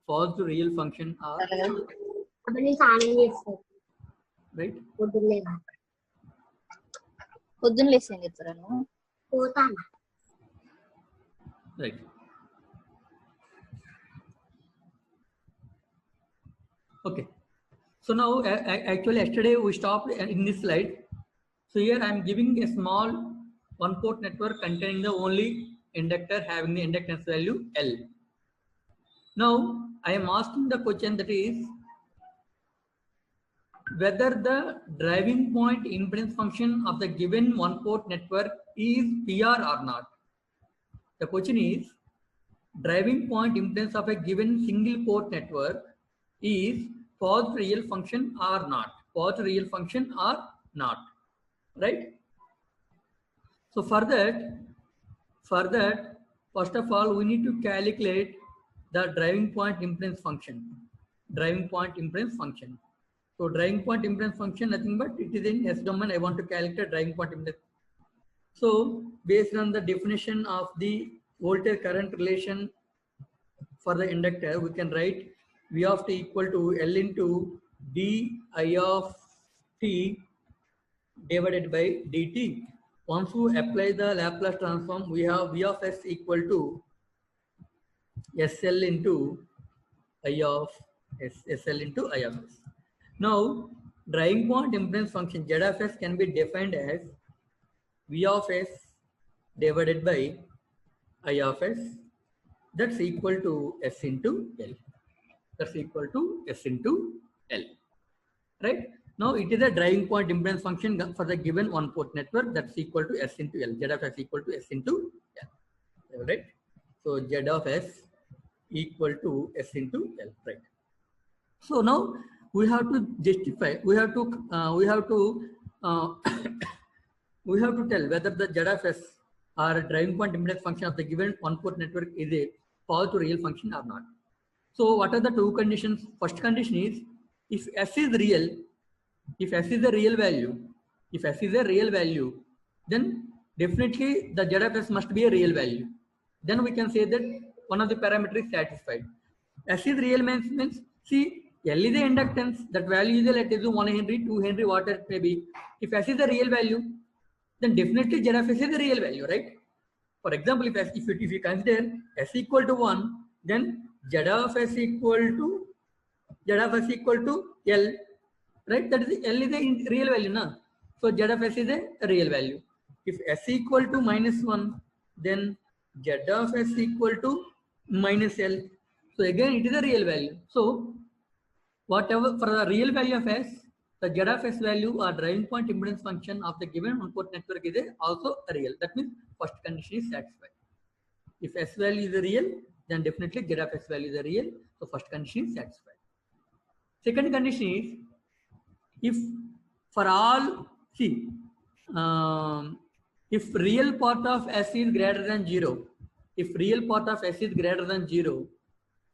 false to real function are right. పొద్దున్న లేసి ఏం చెప్తాను Right. Okay. So now, actually, yesterday we stopped in this slide. So here I am giving a small one-port network containing the only inductor having the inductance value L. Now I am asking the question, that is whether the driving point impedance function of the given one-port network is PR or not. The question is, driving point impedance of a given single port network is positive real function or not. Positive real function or not. Right? So for that, first of all, we need to calculate the driving point impedance function. Driving point impedance function. So driving point impedance function, nothing but it is in S domain. I want to calculate driving point impedance. So based on the definition of the voltage current relation for the inductor, we can write V of t equal to L into d I of t divided by dt. Once we apply the Laplace transform, we have V of s equal to SL into I of s, SL into I of s. Now, driving point impedance function Z of s can be defined as V of s divided by I of s. That's equal to s into L. That's equal to s into L. Right? Now it is a driving point impedance function for the given one-port network. That's equal to s into L. Z of s equal to s into L. Right? So Z of s equal to s into L. Right? So now we have to justify. We have to tell whether the Z of s or a driving point impedance function of the given one-port network is a positive real function or not. So what are the two conditions? First condition is, if s is real, if s is a real value, then definitely the Z of s must be a real value. Then we can say that one of the parameters is satisfied. S is real means see, L is the inductance, that value is, let us do 1 Henry, 2 Henry, whatever it may be. If S is the real value, then definitely Z of S is the real value, right? For example, if you consider S equal to 1, then Z of S equal to L, right? That is, L is the real value, na? So Z of S is a real value. If S equal to -1, then Z of S equal to -L. So again, it is a real value. So whatever for the real value of S, the Z of S value or driving point impedance function of the given one-port network is also real. That means first condition is satisfied. If S value is real, then definitely Z of S value is real. So first condition is satisfied. Second condition is, if for all, see, if real part of S is greater than 0,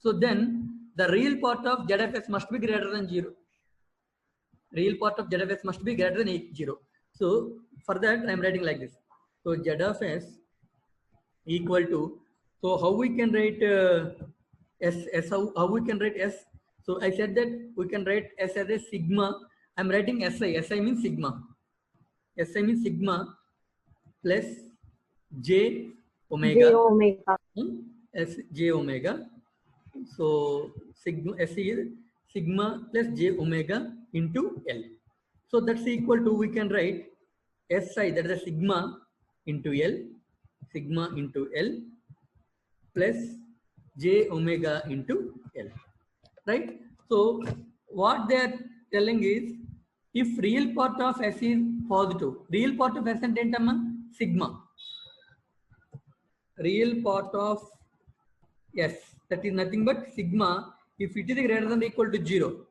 so then the real part of Z of S must be greater than 0. Real part of Z of S must be greater than 0. So for that I am writing like this. So Z of S equal to, so how we can write how we can write S? So I said that we can write S as a sigma. I am writing SI. SI means sigma. SI means sigma plus J omega. S J omega. So sigma SI is sigma plus J omega into L. So that's equal to, we can write SI, that is a sigma into L plus J omega into L. Right? So what they are telling is, if real part of S is positive, real part of S and sigma. Real part of S, that is nothing but sigma, if it is greater than or equal to 0.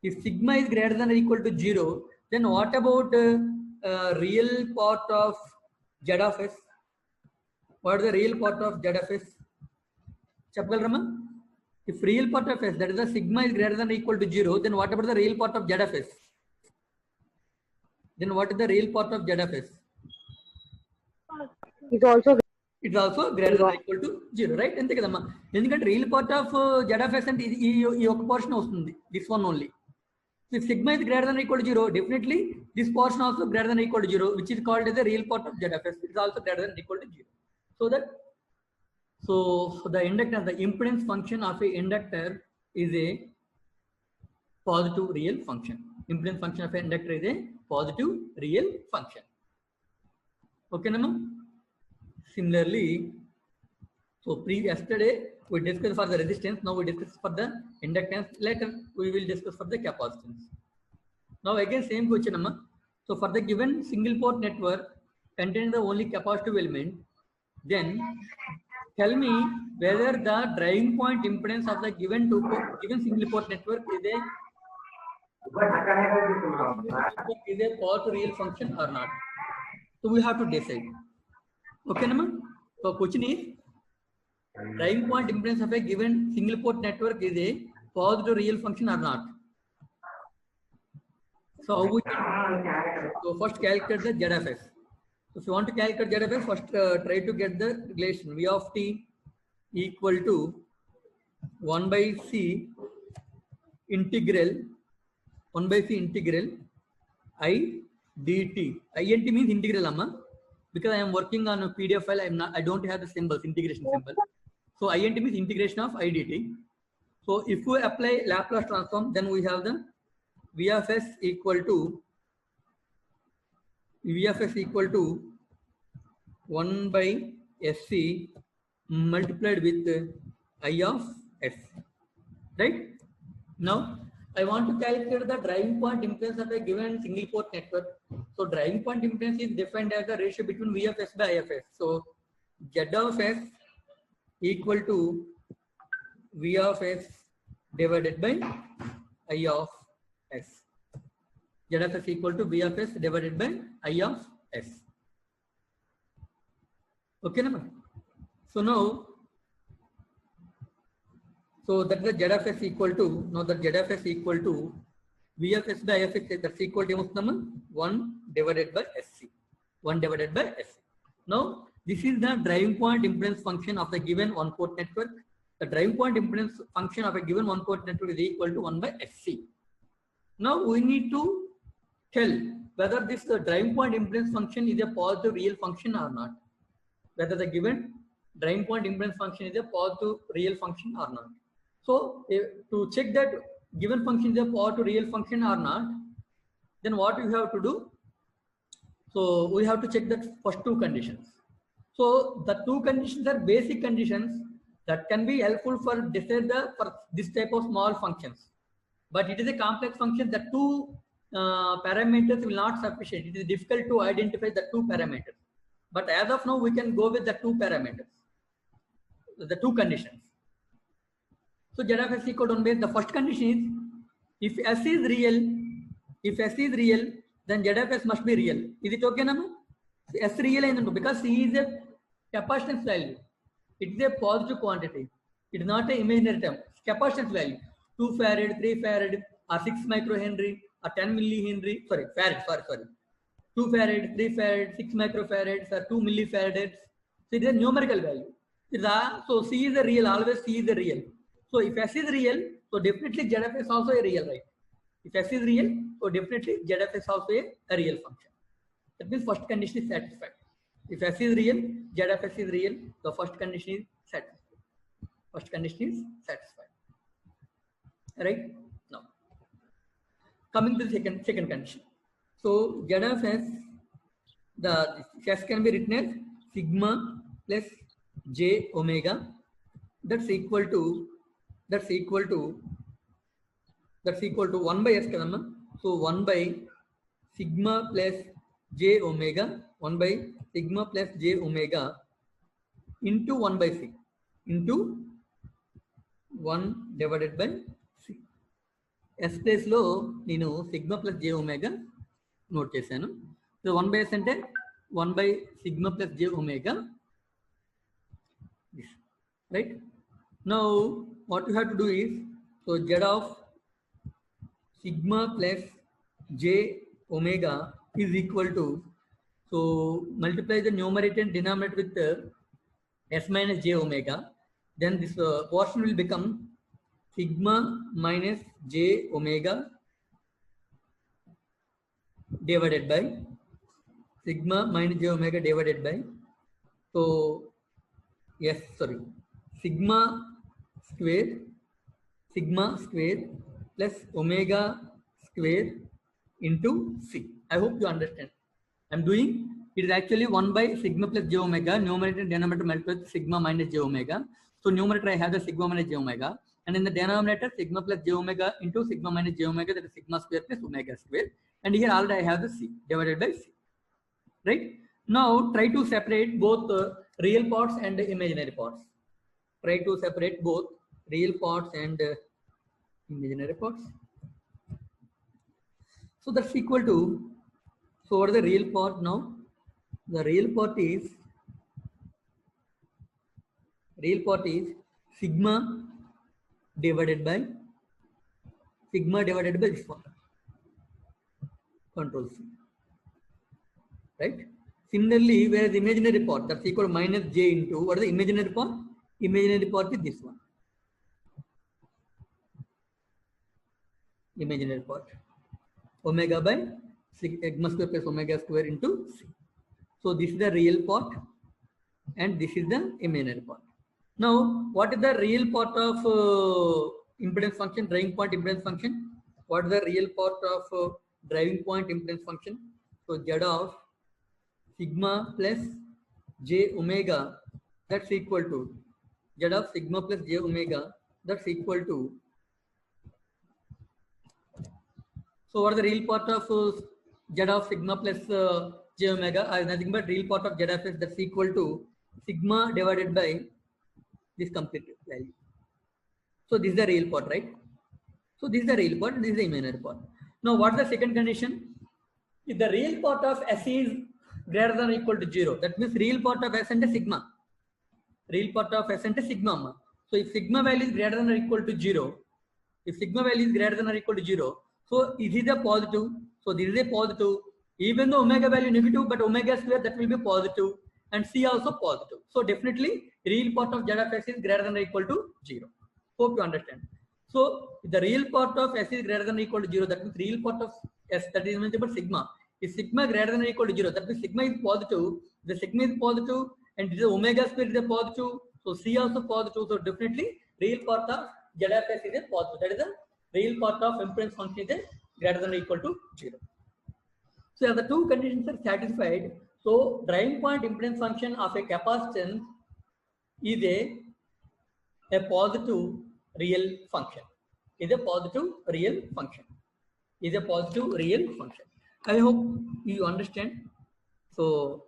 If sigma is greater than or equal to 0, then what about real part of Z of S? What is the real part of Z of S? Chapgalrama? If real part of S, that is the sigma, is greater than or equal to 0, then what about the real part of Z of S? Then what is the real part of Z of S? Is also it's also greater than or equal to 0, right? అంతే కదమ్మా, ఎందుకంటే real part of Z of S అంటే ఈ ఒక portion వస్తుంది, this one only. So if sigma is greater than or equal to 0, definitely this portion also greater than or equal to 0, which is called as the real part of Z of S. It is also greater than or equal to 0. So the inductor, the impedance function of a inductor is a positive real function. Impedance function of an inductor is a positive real function. Okay, Nama? Similarly, so yesterday we discussed for the resistance, now we discuss for the inductance, later we will discuss for the capacitance. Now again same question, Amma. So for the given single port network containing the only capacitive element, then tell me whether the driving point impedance of the given single port network is a positive real function or not. So we have to decide. Okay, Nama? So question is, driving point impedance of a given single port network is a positive real function or not. So how we can, so first calculate the Z of S. So if you want to calculate Z of S, first try to get the relation V of t equal to 1 by C integral I dt. INT means integral, Amma. Because I am working on a PDF file, I don't have the symbols, integration symbol. So INT means integration of I dt. So if we apply Laplace transform, then we have the V of S equal to 1 by SC multiplied with I of S. Right? Now I want to calculate the driving point impedance of a given single port network. So driving point impedance is defined as the ratio between V of S by I of S. So Z of S equal to V of S divided by I of S. Z of S equal to V of S divided by I of S. Okay, Nama? So now, so that the Z of S equal to, now the Z of S equal to V of S by I of S, that's equal to 1 divided by SC. 1 divided by SC. Now, this is the driving point impedance function of the given one port network. The driving point impedance function of a given one port network is equal to 1 by SC. Now we need to tell whether this driving point impedance function is a positive real function or not. Whether the given driving point impedance function is a positive real function or not. So to check that given function is a positive real function or not, then what you have to do? So we have to check the first two conditions. So the two conditions are basic conditions that can be helpful for decide for this type of small functions. But it is a complex function. The two parameters will not sufficient. It is difficult to identify the two parameters. But as of now, we can go with the two parameters, the two conditions. So Z of S equal to 1 by the first condition is if S is real, then Z of S must be real. Is it okay, Nama? S real because C is a capacitance value. It is a positive quantity. It is not an imaginary term. Capacitance value 2 farad, 3 farad, or 6 microhenry, or 10 millihenry. Farad. 2 farad, 3 farad, 6 microfarads, or 2 millifarads. So it is a numerical value. So C is a real. Always C is a real. So if S is real, so definitely Z of S also a real, right? If S is real, so definitely Z of S also a real function. That means first condition is satisfied. If S is real, Z of S is real, the first condition is satisfied. Right? Now, coming to the second condition. So Z of S, the S can be written as sigma plus j omega. That's equal to 1 by S kadamma. So 1 by sigma plus j omega, 1 by sigma plus j omega into 1 by C into 1 divided by C. S place lo nenu sigma plus j omega note chesanu. So 1 by S ante 1 by sigma plus j omega, this, right? Now what you have to do is, so Z of sigma plus j omega is equal to, so multiply the numerator and denominator with s minus j omega, then this portion will become sigma minus j omega divided by sigma minus j omega divided by, so yes, sorry, sigma square plus omega square into c. I hope you understand. I'm doing it is actually 1 by sigma plus j omega, numerator and denominator multiplied with sigma minus j omega. So numerator I have the sigma minus j omega, and in the denominator sigma plus j omega into sigma minus j omega, that is sigma square plus omega square, and here already I have the c divided by c. Right? Now try to separate both real parts and imaginary parts. Try to separate both real parts and imaginary parts. So that's equal to, so what is the real part now? The real part is sigma divided by this one, control C. Right? Similarly, whereas imaginary part, that's equal to minus j into, what is the imaginary part? Imaginary part is this one. Imaginary part. Omega by sigma square plus omega square into c. So this is the real part and this is the imaginary part. Now, what is the real part of impedance function, driving point impedance function? What is the real part of driving point impedance function? So z of sigma plus j omega, that's equal to z of sigma plus j omega, that's equal to, so what is the real part of z of sigma plus j omega? Is nothing but real part of z of s, that's equal to sigma divided by this complete value. So this is the real part, right? So this is the real part, this is the imaginary part. Now what is the second condition? If the real part of s is greater than or equal to 0, that means real part of s and sigma. Real part of s and sigma. So if sigma value is greater than or equal to 0, if sigma value is greater than or equal to 0, so this is a positive. So this is a positive. Even though omega value negative, but omega square, that will be positive, and c also positive. So definitely real part of z of s is greater than or equal to 0. Hope you understand. So if the real part of s is greater than or equal to 0, that means real part of s, that is mentioned by sigma. If sigma greater than or equal to 0, that means sigma is positive. The sigma is positive, and the omega square is a positive. So c also positive. So definitely real part of z of s is a positive. That is the real part of impedance function is greater than or equal to 0. So if the two conditions are satisfied, so driving point impedance function of a capacitance is a positive real function. Is a positive real function. Is a positive real function. I hope you understand. So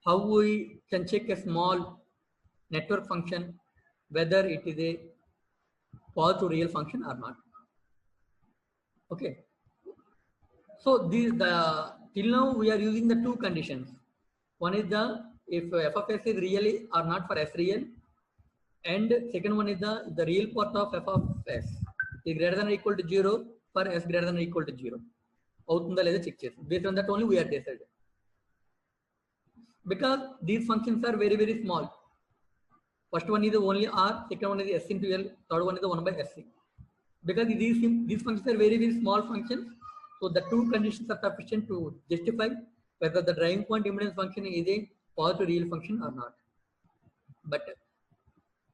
how we can check a small network function whether it is a positive real function or not. Okay. So till now we are using the two conditions. One is the if f of s is really or not for s real, and second one is the real part of f of s is greater than or equal to 0 for s greater than or equal to 0. Outunda leda check chesi. Based on that only we are decided. Because these functions are very, very small. First one is only r, second one is s into l, third one is 1 by sc. Because these functions are very, very small functions. So the two conditions are sufficient to justify whether the driving point impedance function is a positive real function or not. But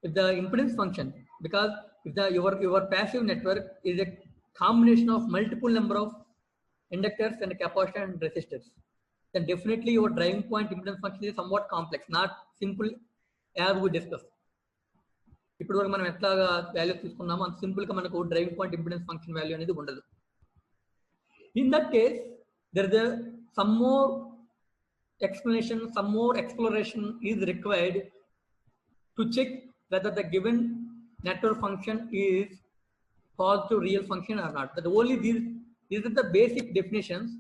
if the impedance function, because if your passive network is a combination of multiple number of inductors and capacitors and resistors, then definitely your driving point impedance function is somewhat complex, not simple as we discussed. ఇప్పుడు వరకు మనం ఎట్లాగా values తీసుకున్నామో అంత simple గా మనకు driving point impedance function value అనేది ఉండదు. In that case, there is some more explanation, some more exploration is required to check whether the given network function is positive real function or not. That only these are the basic definitions.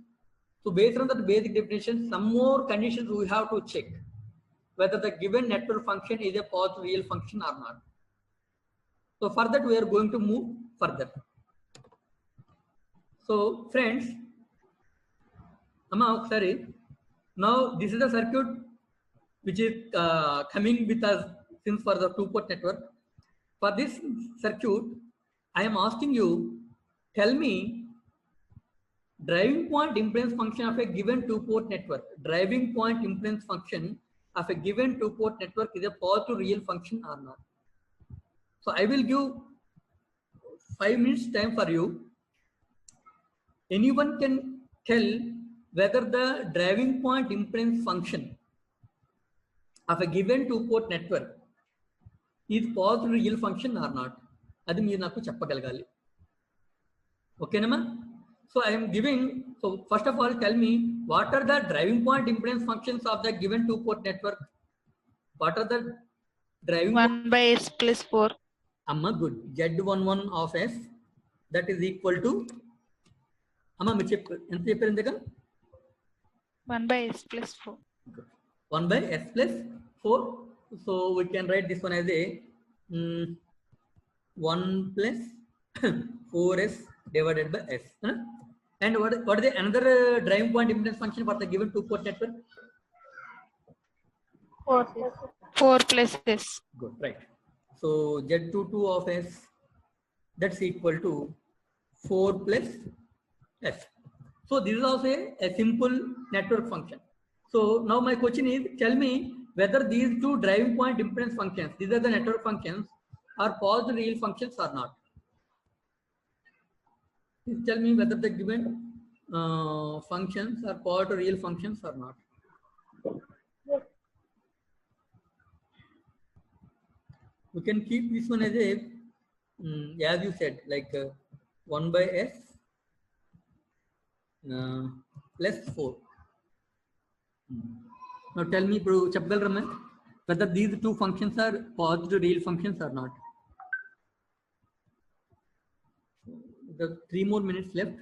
So based on the basic definitions, some more conditions we have to check whether the given network function is a positive real function or not. So for that we are going to move further. So friends, now this is the circuit which is coming with us since for the two-port network. For this circuit, I am asking you, tell me driving point impedance function of a given two-port network. Driving point impedance function of a given two-port network is a positive real function or not. So I will give 5 minutes time for you. Anyone can tell whether the driving point impedance function of a given two-port network is positive real function or not. Adi meer naku cheppagalagali. Okay, Nama? So I am giving, so first of all, tell me what are the driving point impedance functions of the given two-port network? What are the driving 1 by S plus 4. Amma, good. Z11 of S, that is equal to Amma, 1 by S plus 4. 1 by S plus 4. So we can write this one as a 1 plus 4S divided by S. And what is the another driving point impedance function for the given two-port network? 4 plus S. Good, right. So Z22 of S, that's equal to 4 plus S. So this is also a simple network function. So now my question is, tell me whether these two driving point impedance functions, these are the network functions, are positive real functions or not. Please tell me whether the given functions are positive real functions or not. We can keep this one as a, as you said, like 1 by S plus 4. Now tell me, Chapgal Raman, whether these two functions are positive real functions or not. There are 3 more minutes left.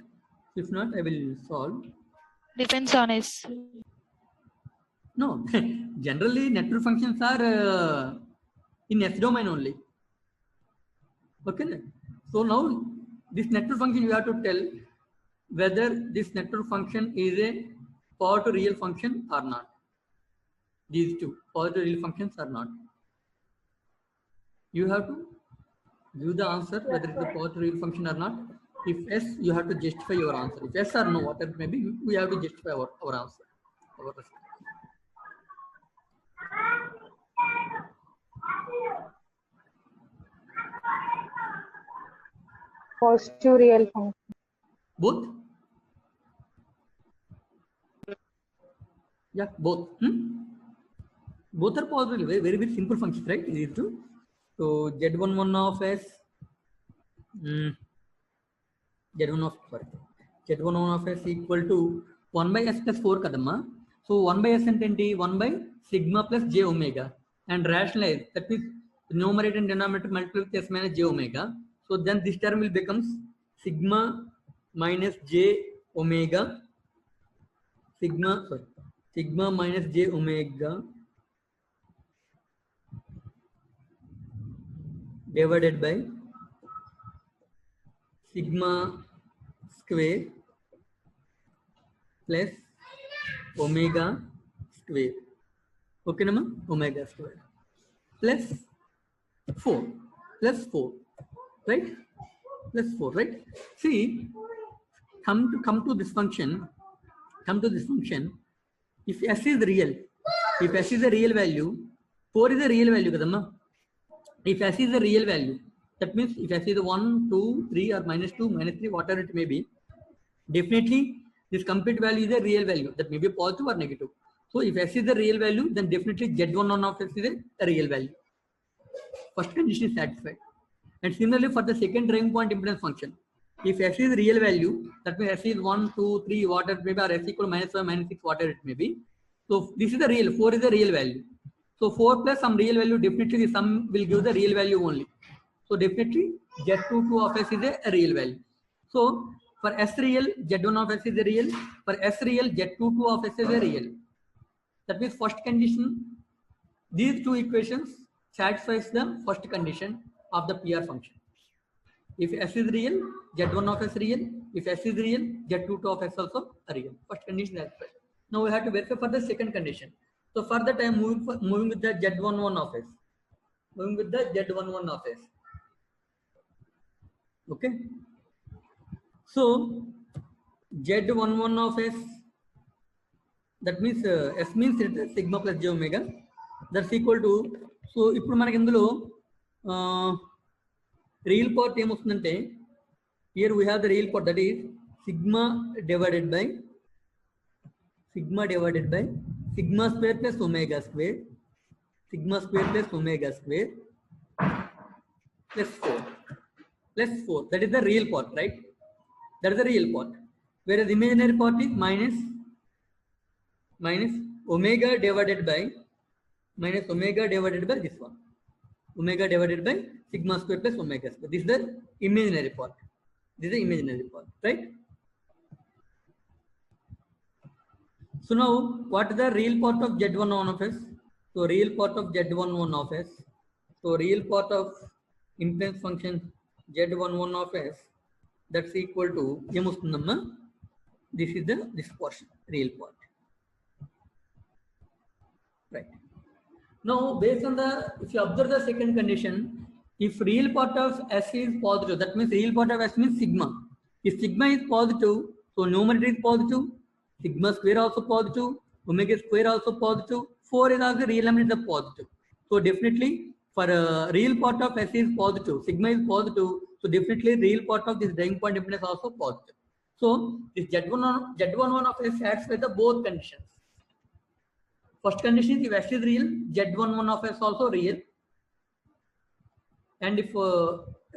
If not, I will solve. Depends on S. No, generally network functions are in S domain only. Okay. So now this network function you have to tell whether this network function is a positive real function or not. These two positive real functions or not. You have to give the answer whether it is a positive real function or not. If yes, you have to justify your answer. If yes or no, whatever it may be, we have to justify our answer. Our response. Positive real function. Both? Yeah, both. Both are positive. Very, very simple functions, right? These two. So Z11 of S. Z11 of S equal to 1 by S plus 4 kadamma. So 1 by S and 1 by sigma plus j omega. And rationalize, that means numerator and denominator multiply with S minus j omega. So then this term will become sigma minus j omega. Sigma minus j omega divided by sigma square plus omega square. Okay, Nama? Omega square plus 4. Right? Plus 4, right? See, come to this function. If S is real, if S is a real value, 4 is a real value, kadamma. If S is a real value, that means if S is 1, 2, 3 or minus 2, minus 3, whatever it may be, definitely this complete value is a real value. That may be positive or negative. So if S is a real value, then definitely Z11 of S is a real value. First condition is satisfied. And similarly for the second driving point impedance function, if S is real value, that means S is 1, 2, 3, whatever it may be, or S equal to minus 5, minus 6, whatever it may be. So this is the real, 4 is a real value. So 4 plus some real value, definitely the sum will give the real value only. So definitely Z22 of S is a real value. So for S real, Z1 of S is a real. For S real, Z22 of S is a real. That means first condition, these two equations satisfies the first condition of the PR function. If S is real, Z1 of S real. If S is real, Z22 of S also real. First condition is satisfied. Now we have to verify for the second condition. So for that I am moving with the Z11 of S. Moving with the Z11 of S. Okay. So Z11 of S, that means S means it is sigma plus j omega. That's equal to, so ఇప్పుడు మనకి ఇందులో real part ఏమొస్తుందంటే, here we have the real part, that is sigma divided by sigma square plus omega square, sigma square plus omega square plus 4. That is the real part, right? That is the real part. Whereas imaginary part is minus omega divided by this one. Omega divided by sigma square plus omega square. This is the imaginary part. Right? So now, what is the real part of Z11 of S? So real part of Z11 of S. So real part of impedance function Z11 of S, that's equal to this is this portion, real part. Right. Now, based on the, if you observe the second condition, if real part of S is positive, that means real part of S means sigma. If sigma is positive, so numerator is positive, sigma square also positive, omega square also positive, 4 is also real element is positive. So definitely for real part of S is positive, sigma is positive, so definitely real part of this driving point impedance is also positive. So this Z11 of S satisfies the both conditions. First condition, if S is real, Z11 of S also real. And if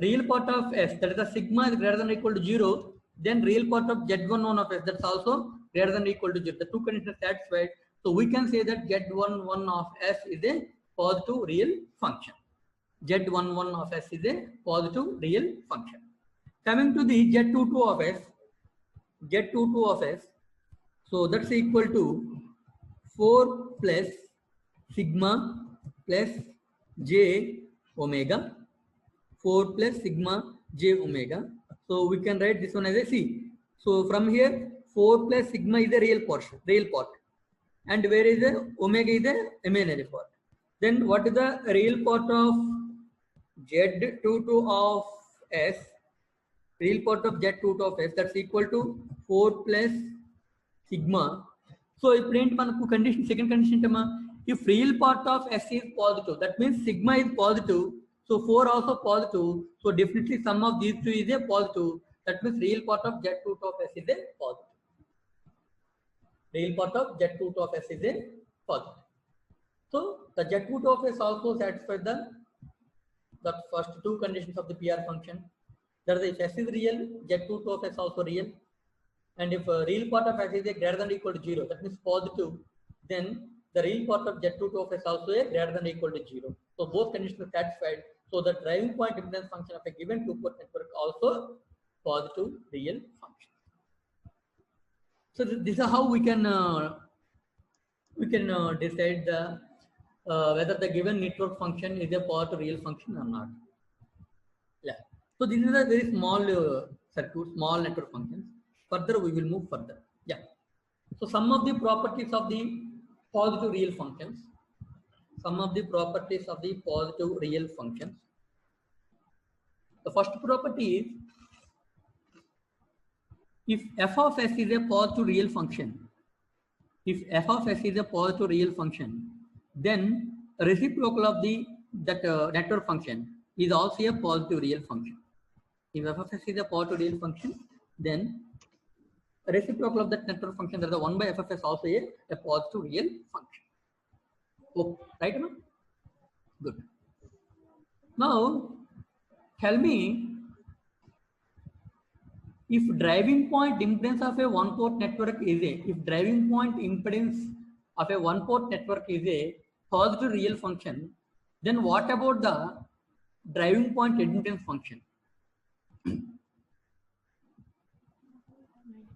real part of S, that is the sigma, is greater than or equal to 0, then real part of Z11 of S, that's also greater than or equal to 0. The two conditions are satisfied. So we can say that Z11 of S is a positive real function. Z11 of S is a positive real function. Coming to the Z22 of S, so that's equal to 4 plus sigma plus j omega, 4 plus sigma j omega. So we can write this one as a C. So from here 4 plus sigma is the real part, and where is the omega is the imaginary part. Then what is the real part of Z22 of S? Real part of Z22 of S, that's equal to 4 plus sigma. So if condition, second condition, if real part of S is positive, that means sigma is positive, so 4 also positive, so definitely sum of these two is a positive. That means real part of Z22 of S is a positive. Real part of Z22 of S is a positive. So the Z22 of S also satisfies the first two conditions of the PR function. That is, if S is real, Z22 of S also real. And if real part of S is a greater than or equal to 0, that means positive, then the real part of Z22 of S also a greater than or equal to 0. So both conditions are satisfied. So the driving point impedance function of a given two-port network also positive real function. So this is how we can decide the whether the given network function is a positive real function or not. Yeah. So this is a very small circuit, small network functions. Further, we will move further. Yeah. So some of the properties of the positive real functions. The first property is, if f of s is a positive real function, then reciprocal of that network function is also a positive real function. If f of s is a positive real function, then reciprocal of that network function, that is the 1 by f of s also a positive real function. Oh, right? Good. Now, tell me, if driving point impedance of a one-port network is a positive real function, then what about the driving point admittance function?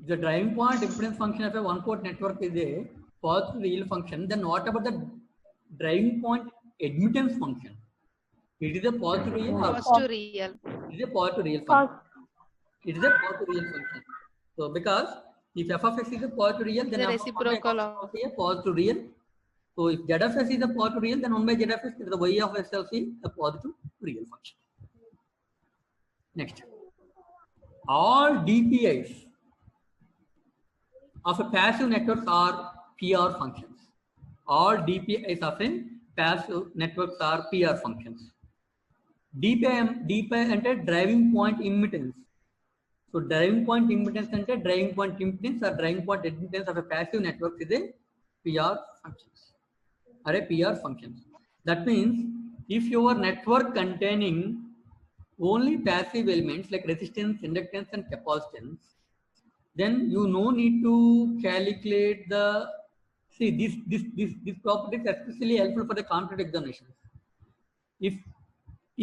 If the driving point impedance function of a one-port network is a positive real function, then what about the driving point admittance function? It is a positive real or Positive real. it is a positive real function. It is a positive real function. So because if f of x is a positive real, then The f of reciprocal x of also a positive real So if z of s is a positive real, then 1 by z of s is the y of s also is a positive real function. Next, all DPIs of a passive networks are PR functions. All DPIs of a passive networks are PR functions. DPI అంటే driving point impedance. So driving point impedance అంటే driving point impedance or driving point admittance of a passive network is a PR functions or a PR functions. That means if your network containing only passive elements like resistance, inductance and capacitance, then you no need to calculate the this property is especially helpful for the competitive examinations.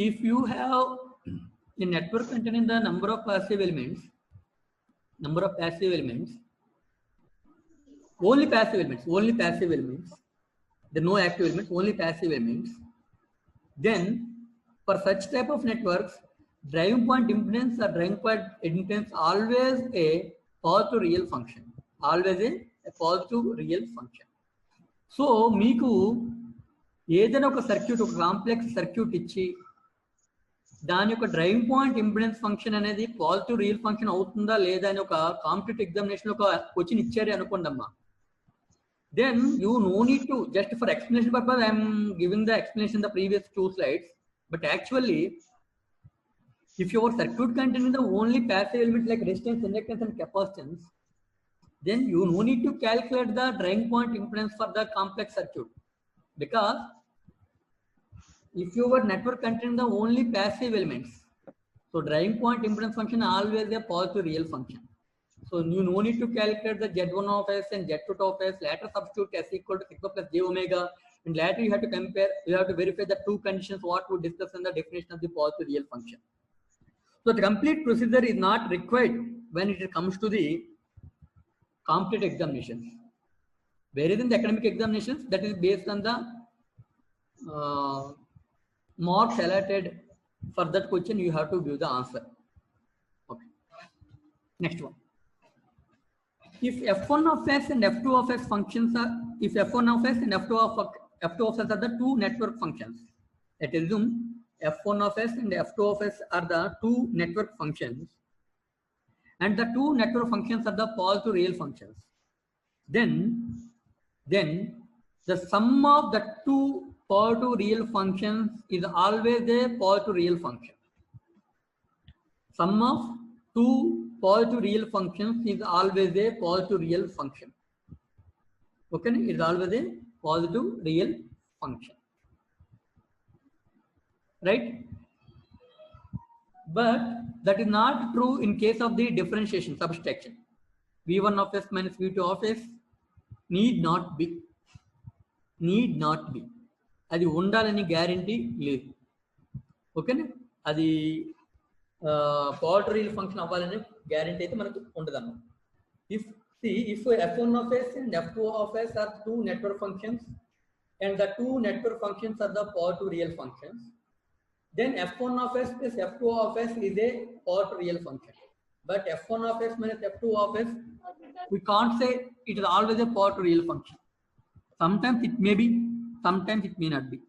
If you have a network containing the number of passive elements, only passive elements, there are no active elements, only passive elements, then for such type of networks, driving point impedance or driving point admittance always a positive real function, always a positive real function. So మీకు ఏదైనా ఒక circuit, ఒక complex circuit ఇచ్చి దాని యొక్క driving point impedance function అనేది positive real function అవుతుందా లేదా అని ఒక కాంపిటేటివ్ ఎగ్జామినేషన్ ఒక క్వశ్చన్ ఇచ్చారు అనుకోండి అమ్మా, then you know need to just for explanation purpose I'm giving the explanation the previous 2 slides, but actually if your circuit containing the only passive elements like resistance, inductance and capacitance, then you no need to calculate the driving point impedance for the complex circuit, because if your network containing the only passive elements, so driving point impedance function always a positive real function. So you no need to calculate the Z1 of s and Z2 of s, later substitute s equal to sigma plus j omega, and later you have to compare, you have to verify the two conditions what we discussed in the definition of the positive real function. So the complete procedure is not required when it comes to the competitive examinations. Whereas in the academic examinations, that is based on the marks allotted for that question, you have to give the answer. Okay. Next one. If f1 of s and f2 of s functions are, if f1 of s and f2 of s are the two network functions, let us assume f1 of s and f2 of s are the two network functions, and the two network functions are the positive real functions, then the sum of the two positive real functions is always a positive real function. Sum of two positive real functions is always a positive real function. Okay, it is always a positive real function, right? But that is not true in case of the differentiation, subtraction. V1 of s minus V2 of s need not be. అది ఉండాలని guarantee లేదు. ఓకేనా, అది positive real function అవ్వాలని guarantee అయితే మనకు ఉండదన్నమాట. if f1 of s and f2 of s are two network functions and the two network functions are the positive real functions, then f1 of s plus f2 of s is a positive real function. But f1 of s minus f2 of s, we can't say it is always a positive real function. Sometimes it may be, sometimes it may not be.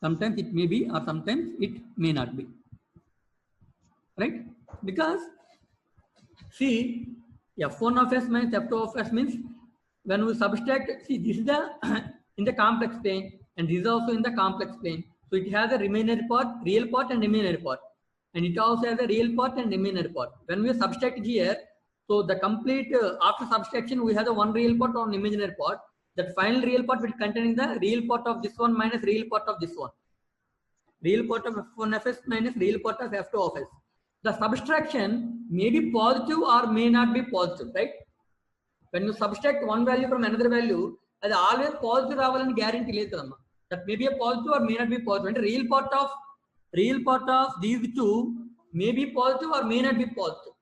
Sometimes it may be or sometimes it may not be. Right? Because see, f1 of s minus f2 of s means when we subtract, see this is the in the complex plane and this is also in the complex plane. So it has a remainder part, real part and remainder part. And it also has a real part and remainder part. When we subtract here, so the complete after subtraction we have the one real part or imaginary part. That final real part will containing the real part of this one minus real part of this one. Real part of f1 of s minus real part of f2 of s. The subtraction may be positive or may not be positive, right? When you subtract one value from another value, అది always positive రావాలని guarantee లేదు కదమ్మా. That may be a positive or may not be positive. అంటే real part of these two may be positive or may not be positive.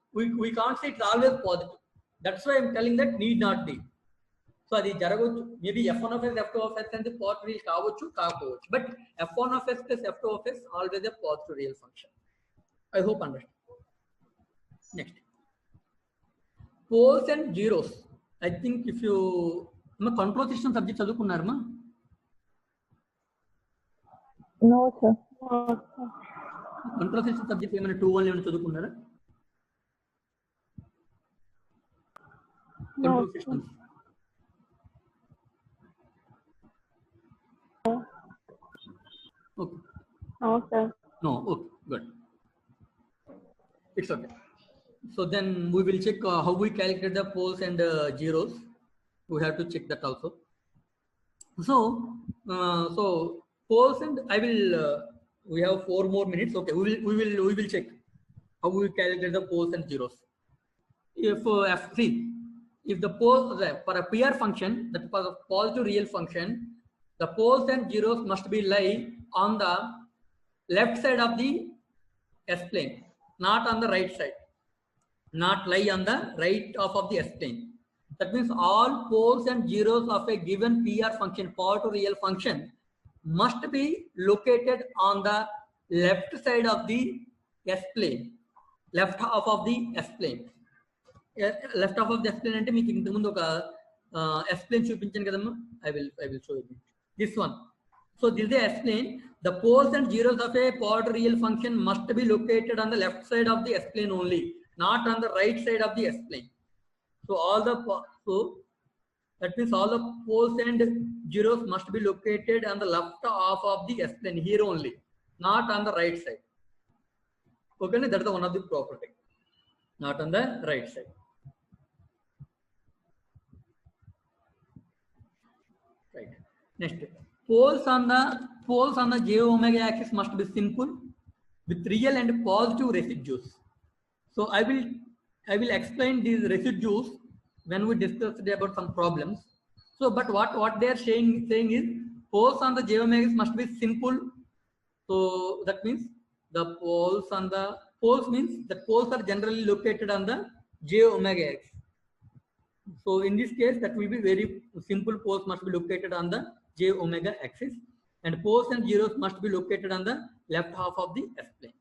We can't say it's always positive. That's why I'm telling that need not be. So అది జరగవచ్చు. Maybe f1 of s, f2 of s అనేది positive real కావచ్చు, కాకపోవచ్చు. But f1 of s plus f2 of s always a positive real function. I hope understand. Next, poles and zeros. I think if you అమ్మ control system subject చదువుకున్నారమ్మా? No, sir. Control system subject ఏమైనా 2-1 ఏమైనా చదువుకున్నారా? Control systems okay. No, sir. No, okay, good. It's okay. So then we will check how we calculate the poles and zeros. We have to check that also. So poles and I will. We have 4 more minutes. Okay, we will check how we calculate the poles and zeros. If if the pole for a PR function, that for a positive real function, the poles and zeros must be lie on the left side of the S-plane, not on the right side. Not lie on the right half of the S-plane. That means all poles and zeros of a given PR function, positive real function, must be located on the left side of the S-plane, left half of the S-plane. Left half of the S-plane అంటే మీకు ఇంతకు ముందు ఒక S-plane చూపించాను కదమ్మా. I will show you this one. So this is the S-plane. The poles and zeros of a positive real function must be located on the left side of the S-plane only, not on the right side of the S-plane. So that means all the poles and zeros must be located on the left half of the S-plane here only, not on the right side. Okay, that is one of the property. Not on the right side. Right. Next, poles on the j omega axis must be simple with real and positive residues. So I will explain these residues when we discuss about some problems. So, but what they are saying is poles on the j omega must be simple. So that means the poles means the poles are generally located on the j omega axis. So in this case, that will be very simple. Poles must be located on the j omega axis, and poles and zeros must be located on the left half of the S-plane.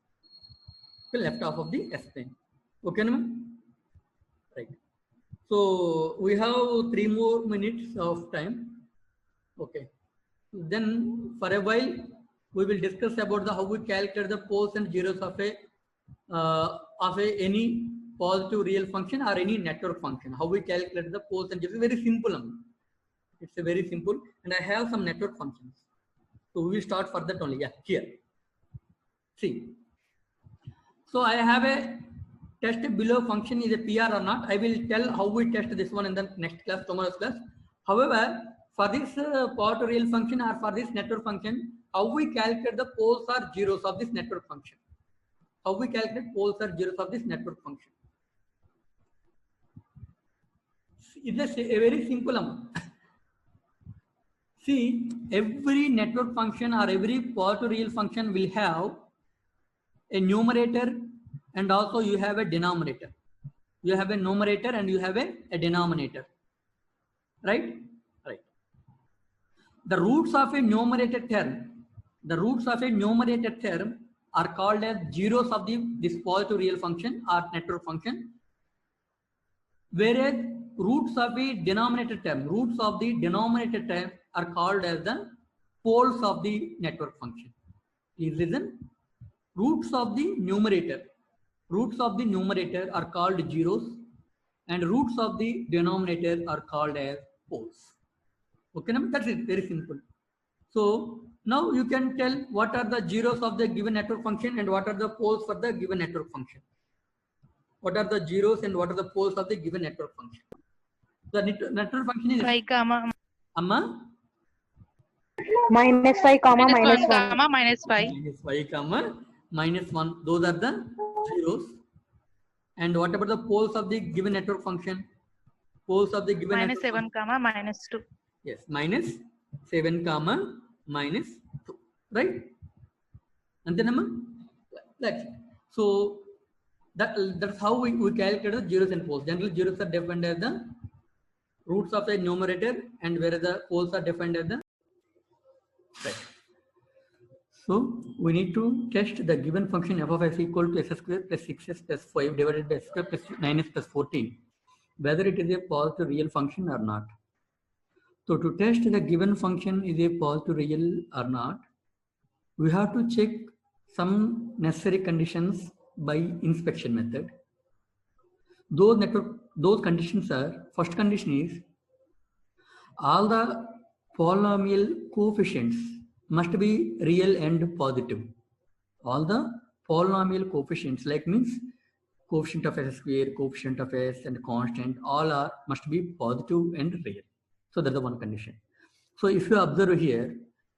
The left half of the S-plane. Okay, ma'am? Right. So we have 3 more minutes of time. Okay. Then for a while we will discuss about how we calculate the poles and zeros of any positive real function or any network function. How we calculate the poles and zeros. Very simple. It's a very simple, and I have some network functions. So we will start for that only. Yeah, here. See. So I have a test below function is a PR or not. I will tell how we test this one in the next class, tomorrow's class. However, for this positive real function or for this network function, how we calculate the poles or zeros of this network function. How we calculate poles or zeros of this network function. It's a very simple amount. See, every network function or every positive real function will have a numerator and also you have a denominator. You have a numerator and you have a denominator. Right? Right. The roots of a numerator term are called as zeros of this positive real function or network function, whereas roots of the denominator term are called as the poles of the network function. Please listen. Roots of the numerator are called zeros, and roots of the denominator are called as poles. Okay, that's it. Very simple. So now you can tell what are the zeros of the given network function and what are the poles for the given network function. What are the zeros and what are the poles of the given network function? The network function is y comma Amma -5, comma -1 -1. comma -5. y comma -1. Those are the zeros. And what about the poles of the given network function? Poles of the given network -7 comma -2. Yes, -7 comma -2. Right? And then that's it. So that's how we calculate the zeros and poles. Generally, zeros are defined as the roots of a numerator, and whereas the poles are defined as the right. So we need to test the given function f of x equal to x square plus 6s plus 5 divided by x square plus 9s plus 14, whether it is a positive real function or not. So to test the given function is a positive real or not, we have to check some necessary conditions by inspection method. Those conditions are, first condition is all the polynomial coefficients must be real and positive. All the polynomial coefficients, like means coefficient of s square, coefficient of s, and constant, all are must be positive and real. So that's the one condition. So if you observe here,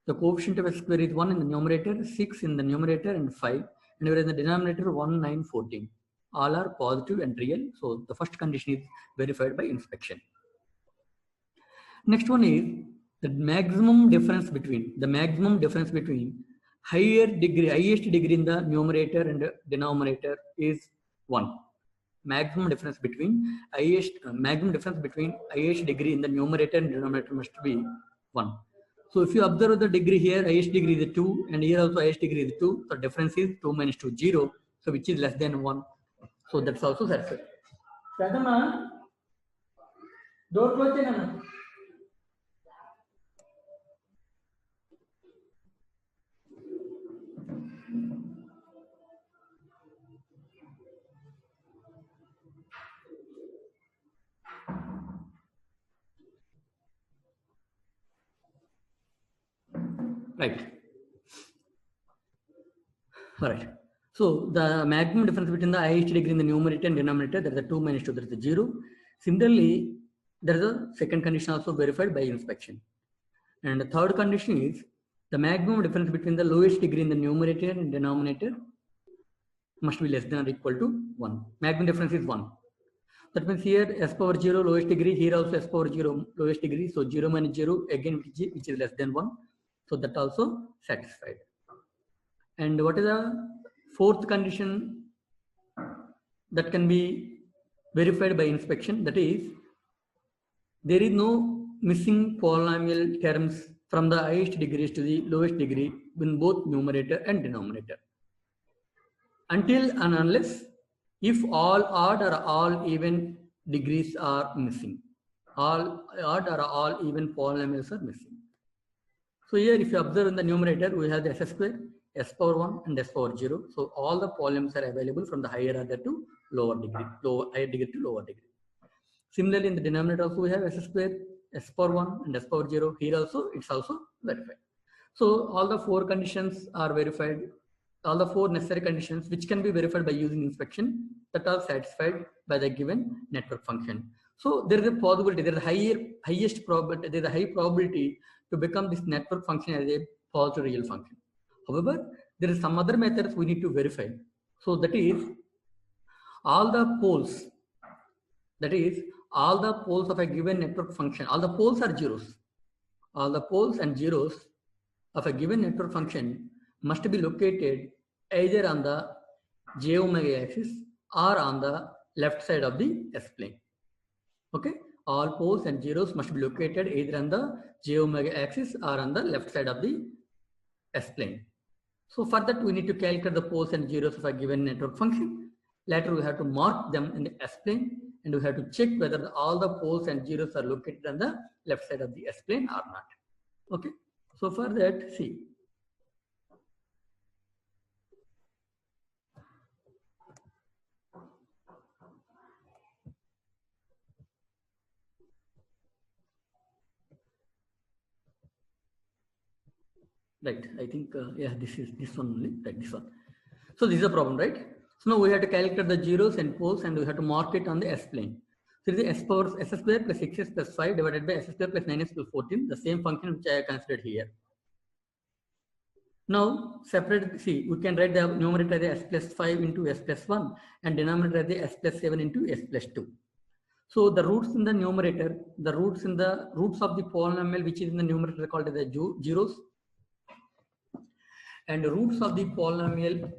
the coefficient of s square is 1 in the numerator, 6 in the numerator, and 5, and whereas in the denominator 1, 9, 14. All are positive and real. So the first condition is verified by inspection. Next one is the maximum difference between highest degree in the numerator and denominator is 1. Maximum difference between highest degree in the numerator and denominator must be 1. So if you observe the degree here, highest degree is 2, and here also highest degree is 2. So difference is 2 minus 2, 0. So which is less than 1. So that's also satisfied. Radhama, door close cheyana. Right. All right. So the maximum difference between the highest degree in the numerator and denominator, there is a 2 minus 2, there is a 0. Similarly, there is a second condition also verified by inspection. And the third condition is the maximum difference between the lowest degree in the numerator and denominator must be less than or equal to 1. Maximum difference is 1. That means here s power 0 lowest degree, here also s power 0 lowest degree. So 0 minus 0 again which is less than 1. So that also satisfied. And what is the fourth condition that can be verified by inspection? That is, there is no missing polynomial terms from the highest degrees to the lowest degree in both numerator and denominator. Until and unless if all odd or all even degrees are missing. All odd or all even polynomials are missing. So here if you observe in the numerator, we have the s square, s power 1 and s power 0. So all the polynomials are available from the higher order to lower degree, higher degree to lower degree. Similarly, in the denominator also we have s square, s power 1 and s power 0. Here also it's also verified. So all the four conditions are verified. All the four necessary conditions which can be verified by using inspection that are satisfied by the given network function. So there is a possibility, there is a highest probability, there is a high probability to become this network function as a positive real function. However, there is some other methods we need to verify. So that is all the poles, that is all the poles of a given network function, all the poles are zeros. All the poles and zeros of a given network function must be located either on the j omega axis or on the left side of the S-plane. Okay, all poles and zeros must be located either on the j omega axis or on the left side of the S-plane. So for that we need to calculate the poles and zeros of a given network function. Later we have to mark them in the S-plane and we have to check whether all the poles and zeros are located on the left side of the S-plane or not. Okay, so for that, see. Right, I think, yeah, this is this one only, right, this one. So this is a problem, right? So now we have to calculate the zeros and poles and we have to mark it on the S-plane. So this is s power s square plus 6s plus 5 divided by s square plus 9s plus 14, the same function which I have considered here. Now separate, see, we can write the numerator as s plus 5 into s plus 1 and denominator as s plus 7 into s plus 2. So the roots in the numerator, the roots of the polynomial which is in the numerator are called as the zeros, and the roots of the polynomial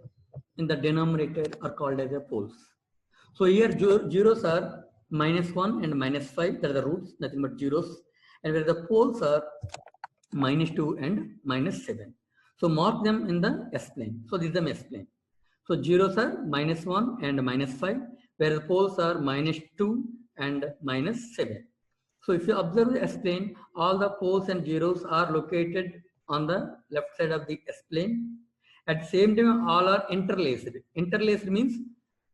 in the denominator are called as the poles. So here zeros are -1 and -5, that are the roots, nothing but zeros, and where the poles are -2 and -7. So mark them in the S-plane. So this is the S-plane. So zeros are -1 and -5, where the poles are -2 and -7. So if you observe the S-plane, all the poles and zeros are located on the left side of the S-plane. At the same time, all are interlaced. Interlaced means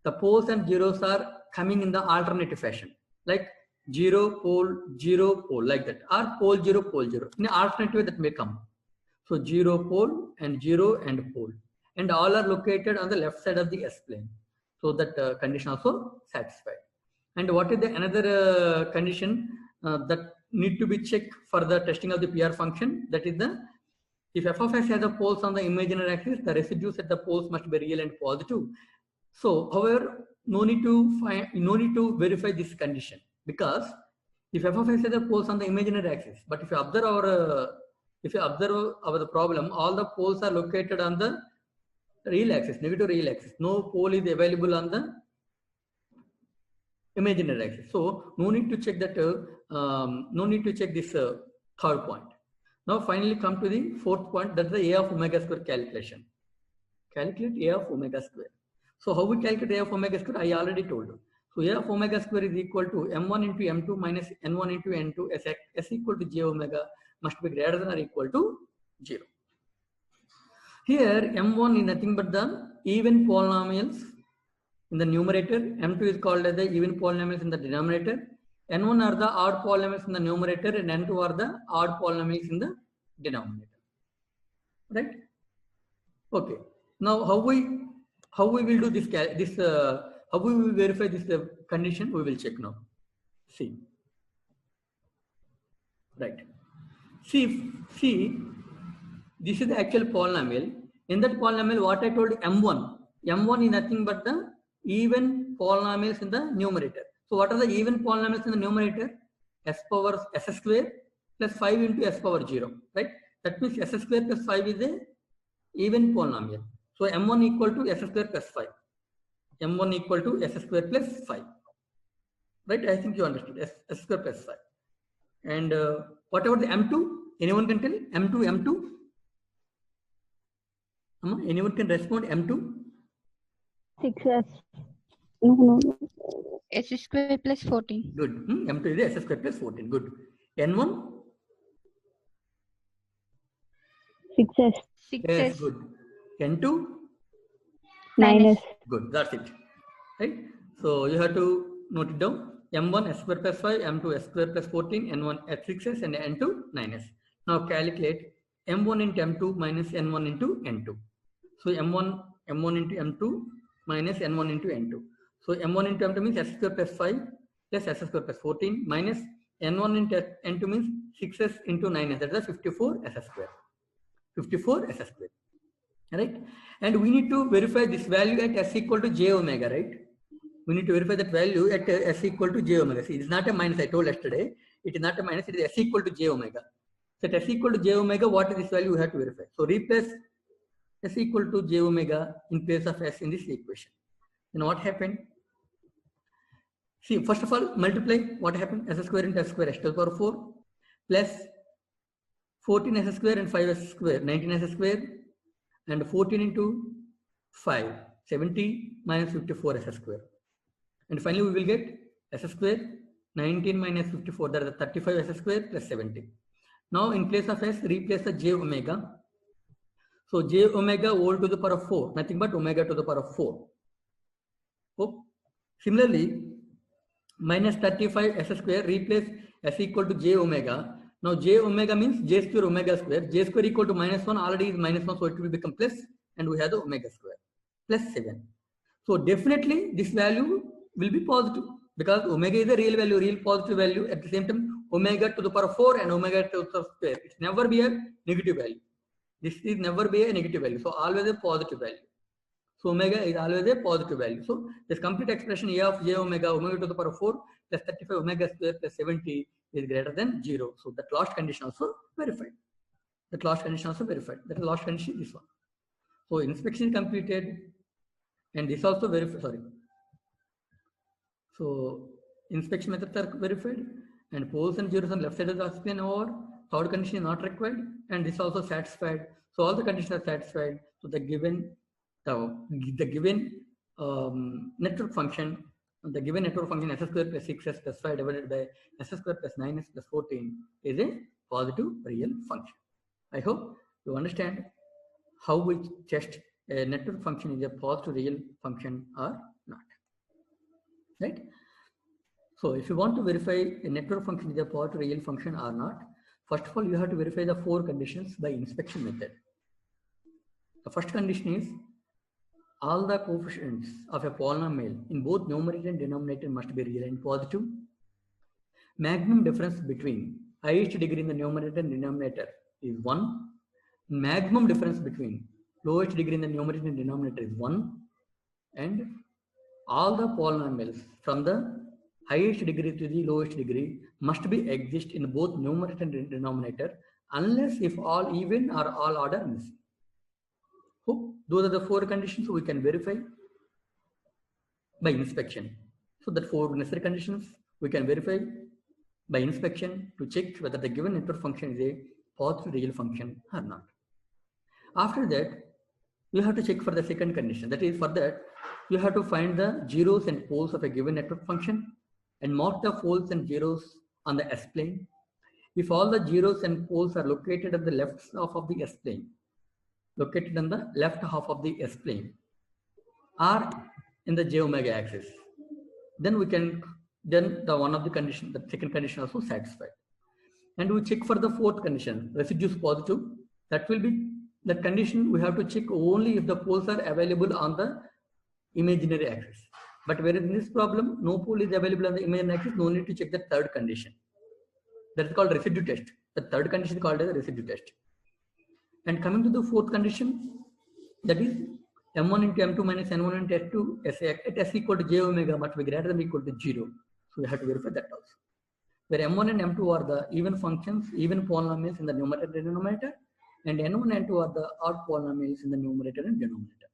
the poles and zeros are coming in the alternative fashion, like 0 pole, like that, or pole 0, pole 0. In an alternative way that may come. So 0 pole and 0 and pole, and all are located on the left side of the S-plane. So that condition also satisfied. And what is the another condition that need to be checked for the testing of the PR function? That is the, if f of x has the poles on the imaginary axis, the residues at the poles must be real and positive. So, however, no need to verify this condition, because if f of x has the poles on the imaginary axis, but if you observe our problem, all the poles are located on the real axis, negative real axis. No pole is available on the imaginary axis. So no need to check that. No need to check this third point. Now finally come to the fourth point. That's the a of omega square calculation. Calculate a of omega square. So how we calculate a of omega square? I already told you. So a of omega square is equal to m1 into m2 minus n1 into n2 as s equal to j omega must be greater than or equal to 0. Here m1 is nothing but the even polynomials in the numerator, m2 is called as the even polynomials in the denominator, n1 are the odd polynomials in the numerator, and n2 are the odd polynomials in the denominator. Right? Okay. Now how we will do this? How we will verify this condition? We will check now. See. Right. See. This is the actual polynomial. In that polynomial, what I told m1 is nothing but the even polynomials in the numerator. So what are the even polynomials in the numerator? S power s square plus 5 into s power 0, right? That means s square plus 5 is a even polynomial. So m1 equal to s square plus 5. m1 equal to s square plus 5. Right? I think you understood. S square plus 5. And what about the m2? Anyone can tell? M2? Anyone can respond? M2? 6s. No. S square plus 14. Good. M2 is s square plus 14. Good. N1? 6s. 6s. Yes, good. N2? 9s. Good. That's it. Right? So you have to note it down. M1 s square plus 5, M2 s square plus 14, N1 at 6s, and N2 9s. Now calculate M1 into M2 minus N1 into N2. So M1 into M2 minus N1 into N2. So M1 into M2 means s square plus 5 plus s square plus 14 minus N1 into N2 means 6s into 9s. That is 54 s square. 54 s square. Right? And we need to verify this value at s equal to j omega, right? We need to verify that value at s equal to j omega. See, it is not a minus, I told yesterday. It is not a minus, it is s equal to j omega. So at s equal to j omega, what is this value? We have to verify. So replace s equal to j omega in place of s in this equation. Then what happened? See, first of all, multiply. What happened? S square into s square, s to the power 4 plus 14 s square and 5 s square, 19 s square, and 14 into 5, 70 minus 54 s square. And finally, we will get s square, 19 minus 54, that is 35 s square plus 70. Now, in place of s, replace the j omega. So, j omega whole to the power of 4, nothing but omega to the power of 4. Oh. Similarly, minus 35 s square, replace s equal to j omega. Now, j omega means j square omega square. J square equal to minus 1 already is minus 1, so it will become plus, and we have the omega square plus 7. So, definitely this value will be positive because omega is a real value, real positive value. At the same time, omega to the power of 4 and omega to the power square. It never be a negative value. This is never be a negative value. So, always a positive value. So, omega is always a positive value. So, this complete expression a of j omega, omega to the power of 4 plus 35 omega square plus 70 is greater than 0. So, that last condition also verified. That last condition also verified. That last condition is this one. So, inspection is completed and this also verified. Sorry. So, inspection methods are verified and poles and zeros on left side of the S-plane over. Third condition is not required and this also satisfied. So, all the conditions are satisfied. So, the given network function the given network function s square plus 6s plus 5 divided by s square plus 9s plus 14 is a positive real function. I hope you understand how we test a network function is a positive real function or not. Right? So if you want to verify a network function is a positive real function or not, first of all, you have to verify the 4 conditions by inspection method. The first condition is all the coefficients of a polynomial in both numerator and denominator must be real and positive. Maximum difference between highest degree in the numerator and denominator is 1. Maximum difference between lowest degree in the numerator and denominator is 1. And all the polynomials from the highest degree to the lowest degree must be exist in both numerator and denominator unless if all even or all odd are missing. So those are the 4 conditions we can verify by inspection. So that 4 necessary conditions we can verify by inspection to check whether the given network function is a positive real function or not. After that, you have to check for the second condition. That is, for that, you have to find the zeros and poles of a given network function and mark the poles and zeros on the S-plane. If all the zeros and poles are located at the left half of the S-plane, located on the left half of the S-plane, or in the j omega axis, then we can, then the one of the condition, the second condition also satisfied. And we check for the 4th condition, residues positive. That will be that condition we have to check only if the poles are available on the imaginary axis. But whereas in this problem, no pole is available on the imaginary axis, no need to check the 3rd condition. That is called residue test. The 3rd condition is called as a residue test. And coming to the 4th condition, that is m1 into m2 minus n1 into s2 at s equal to j omega must be greater than or equal to 0. So we have to verify that also. Where m1 and m2 are the even functions, even polynomials in the numerator and denominator, and n1 and n2 are the odd polynomials in the numerator and denominator.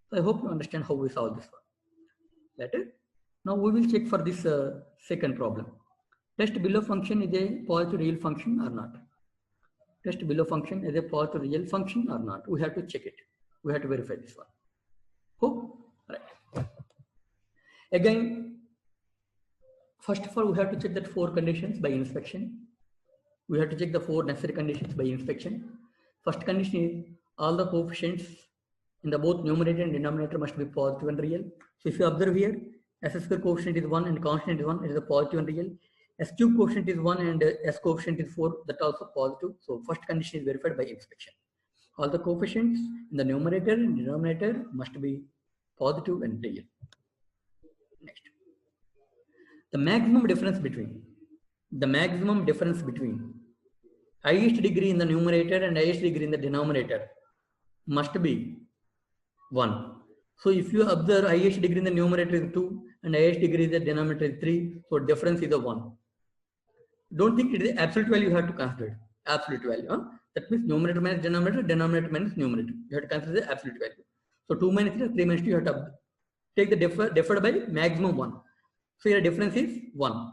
So I hope you understand how we solve this one. Later, now we will check for this second problem. Test below function is a positive real function or not. Test below function is a positive real function or not. We have to check it. We have to verify this one. Hope? Right. Again, first of all, we have to check that 4 conditions by inspection. We have to check the 4 necessary conditions by inspection. First condition is all the coefficients in the both numerator and denominator must be positive and real. So if you observe here, s square coefficient is 1 and constant is 1, it is a positive and real. S cube coefficient is 1 and s coefficient is 4, that also positive. So first condition is verified by inspection. All the coefficients in the numerator and denominator must be positive and real. Next, the maximum difference between highest degree in the numerator and highest degree in the denominator must be 1. So if you observe highest degree in the numerator is 2 and highest degree in the denominator is 3, so difference is a 1. Don't think it is absolute value you have to consider. Absolute value. Huh? That means numerator minus denominator, denominator minus numerator. You have to consider the absolute value. So 2 minus 3, 3 minus 2, you have to take the deferred by maximum 1. So here difference is 1.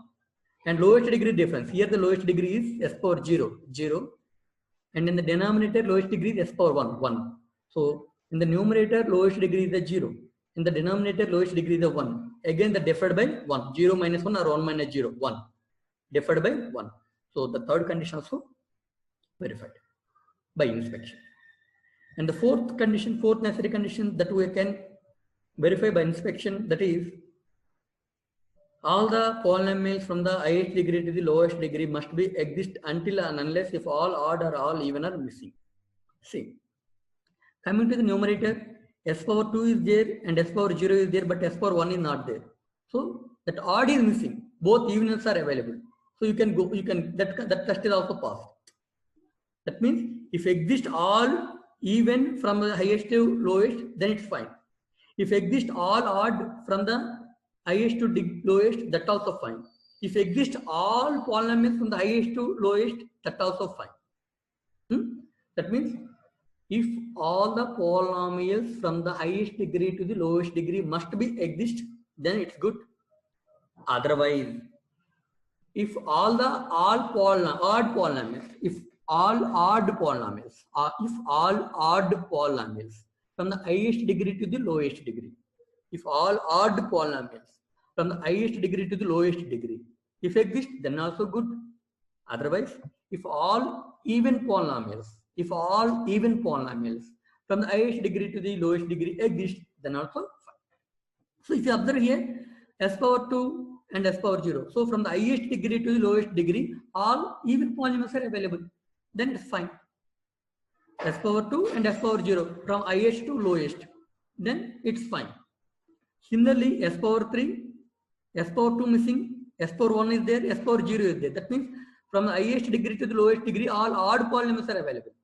And lowest degree difference. Here the lowest degree is s power 0, 0. And in the denominator, lowest degree is s power 1, 1. So in the numerator, lowest degree is a 0. In the denominator, lowest degree is a 1. Again, the deferred by 1. 0 minus 1 or 1 minus 0, 1. Deferred by 1. So the 3rd condition also verified by inspection. And the 4th condition, 4th necessary condition that we can verify by inspection, that is all the polynomials from the highest degree to the lowest degree must be exist until and unless if all odd or all even are missing. See, coming to the numerator, s power 2 is there and s power 0 is there, but s power 1 is not there. So that odd is missing. Both evens are available. So you can go, that test is also passed. That means if exist all even from the highest to lowest, then it's fine. If exist all odd from the highest to lowest, that also fine. If exist all polynomials from the highest to lowest, that also fine. That means if all the polynomials from the highest degree to the lowest degree must be exist, then it's good. Otherwise, if all odd polynomials from the highest degree to the lowest degree, if all odd polynomials from the highest degree to the lowest degree. If exist, then also good. Otherwise, if all even polynomials from the highest degree to the lowest degree exist, then also fine. So if you observe here, s power 2 and s power 0. So from the highest degree to the lowest degree, all even polynomials are available. Then it's fine. S power 2 and s power 0 from highest to lowest. Then it's fine. Similarly, s power 3, s power 2 missing, s power 1 is there, s power 0 is there. That means from the highest degree to the lowest degree, all odd polynomials are available.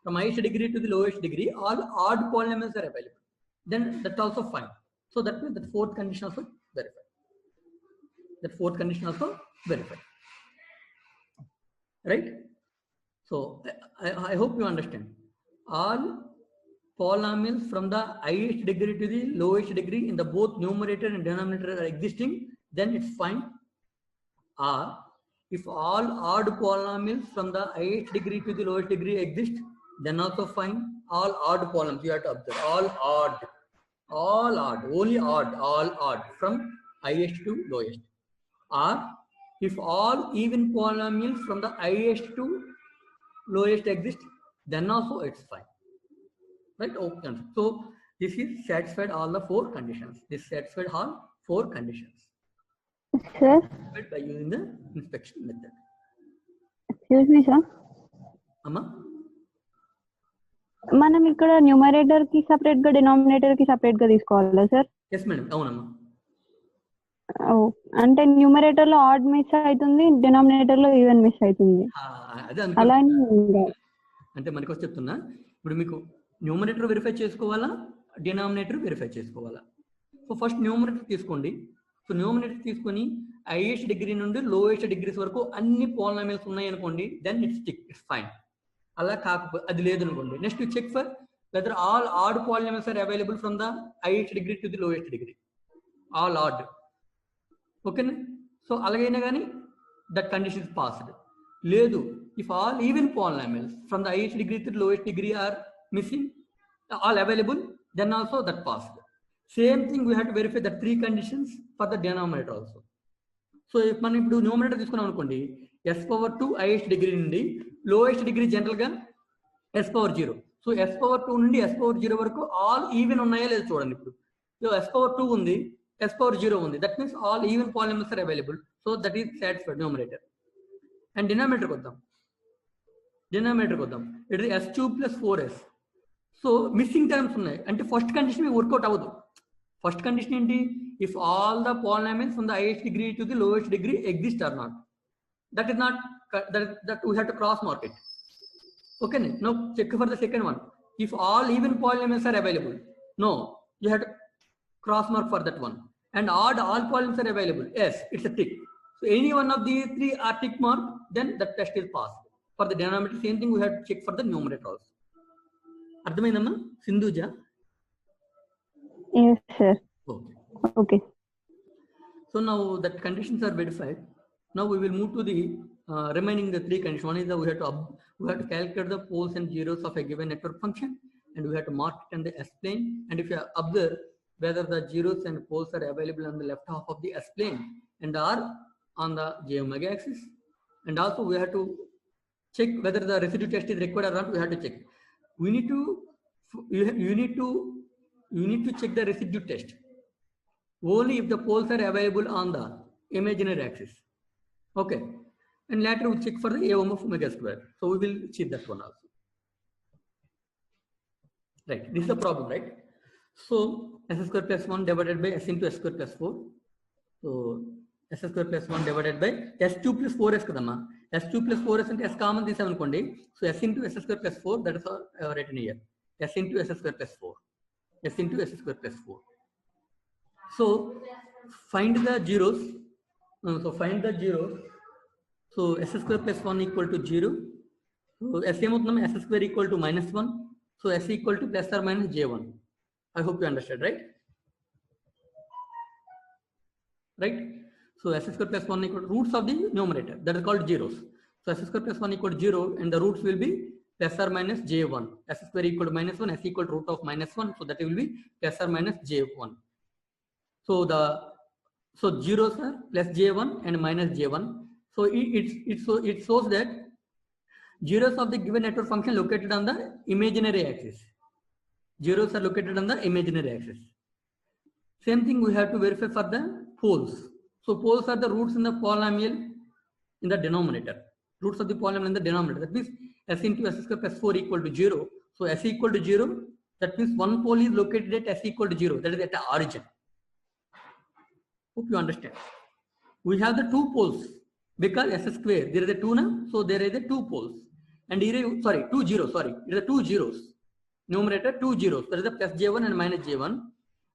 From highest degree to the lowest degree, all odd polynomials are available. Then that's also fine. So that means the fourth condition also verified. Right? So I hope you understand. All polynomials from the highest degree to the lowest degree in the both numerator and denominator are existing, then it's fine. Or if all odd polynomials from the highest degree to the lowest degree exist, then also fine. All odd polynomials, you have to observe, all odd from highest to lowest. Or if all even polynomials from the highest to lowest exist, then also it's fine. Right? Okay. So this is satisfied all the four conditions. This satisfied all four conditions. Sir, By using the inspection method. excuse me, sir. Amma? మనం ఇక్కడ numerator కి separate గా denominator కి separate గా తీసుకోవాలా sir? Yes, madam. అవునమ్మా. అంటే numerator లో ఆడ్ మిస్ అవుతుంది, డినామినేటర్ లో ఈవెన్ మిస్ అవుతుంది. అలా అంటే మనకి చెప్తున్నా, ఇప్పుడు మీకు న్యూమరేటర్ వెరిఫై చేసుకోవాలా, డినామినేటర్ వెరిఫై చేసుకోవాలా? సో ఫస్ట్ న్యూమరేటర్ తీసుకోండి. సో న్యూమరేటర్ తీసుకొని హైయెస్ట్ డిగ్రీ నుండి లోయెస్ట్ డిగ్రీస్ వరకు అన్ని పోలినామియల్స్ ఉన్నాయి అనుకోండి, దెన్ ఇట్స్ ఫైన్. అలా కాకపోతే అది లేదు అనుకోండి, next you check for whether all odd polynomials are available from the highest degree to the lowest degree, all odd. ఓకేనా? సో అలాగైనా కానీ దట్ కండిషన్ ఇస్ పాస్డ్. లేదు, if all even polynomials from the highest degree to the lowest degree are missing, all available, then also that passed. Same thing we have to verify the three conditions for the denominator also. So if మనం ఇప్పుడు numerator తీసుకున్నాం అనుకోండి, s power 2 highest degree నుండి lowest degree general గా s power 0. So s power 2 నుండి s power 0 వరకు all even ఉన్నాయా లేదు చూడండి. ఇప్పుడు s power 2 ఉంది, s power 0 ఉంది, that means all even polynomials are available. So that is satisfied numerator. And డినామినేటర్కి వద్దాం. It is s3 + 4s. So missing terms ఉన్నాయి అంటే ఫస్ట్ కండిషన్ మీకు వర్కౌట్ అవ్వదు. ఫస్ట్ కండిషన్ ఏంటి? If all the polynomials from the highest degree to the lowest degree exist or not. That is not that we have to cross mark it. Okay, now check for the second one. If all even polynomials are available, no, you have to cross mark for that one. And odd all polynomials are available, yes, it's a tick. So any one of these three are tick mark, then the test is passed. For the denominator, same thing we have to check for the numerator also. అర్థమైందమ్మా Sindhuja? Yes, sir. Okay. So now that conditions are verified. Now we will move to the remaining the three conditions. One is that we have to calculate the poles and zeros of a given network function, and we have to mark it on the S plane. And if you observe whether the zeros and poles are available on the left half of the S plane and are on the j omega axis, and also we have to check whether the residue test is required or not. We have to check. You need to check the residue test only if the poles are available on the imaginary axis. Okay, and later we'll check for the a of omega square. So we will check that one also. Right, this is the problem, right? So s square plus 1 divided by s into s square plus 4. So s square plus 1 divided by s2 plus 4s kadamma. s2 plus 4s అంటే s common తీసాం అనుకోండి. So s into s square plus 4, that is written here. s into s square plus 4. s into s square plus 4. So find the zeros. So s square plus 1 equal to 0. So s ఏమవుతుందమ్మా? s square equal to -1. So s equal to plus or minus j1. I hope you understand, right? Right? So s square plus 1 equal to roots of the numerator, that is called zeros. So s square plus 1 equal to 0 and the roots will be plus or minus j1. S square equal to -1, s equal to root of -1. So that will be plus or minus j1. So the So zeros are plus j1 and minus j1. So it shows that zeros of the given network function located on the imaginary axis. Zeros are located on the imaginary axis. Same thing we have to verify for the poles. So poles are the roots in the polynomial in the denominator. Roots of the polynomial in the denominator. That means s into s square plus 4 equal to 0. So s equal to 0. That means one pole is located at s equal to 0. That is at the origin. Hope you understand. We have the two poles because s square. There is a 2 now. So there is a 2 poles. And here, sorry, 2 zeros. Sorry, there are 2 zeros. Numerator 2 zeros. There is a plus j1 and minus j1.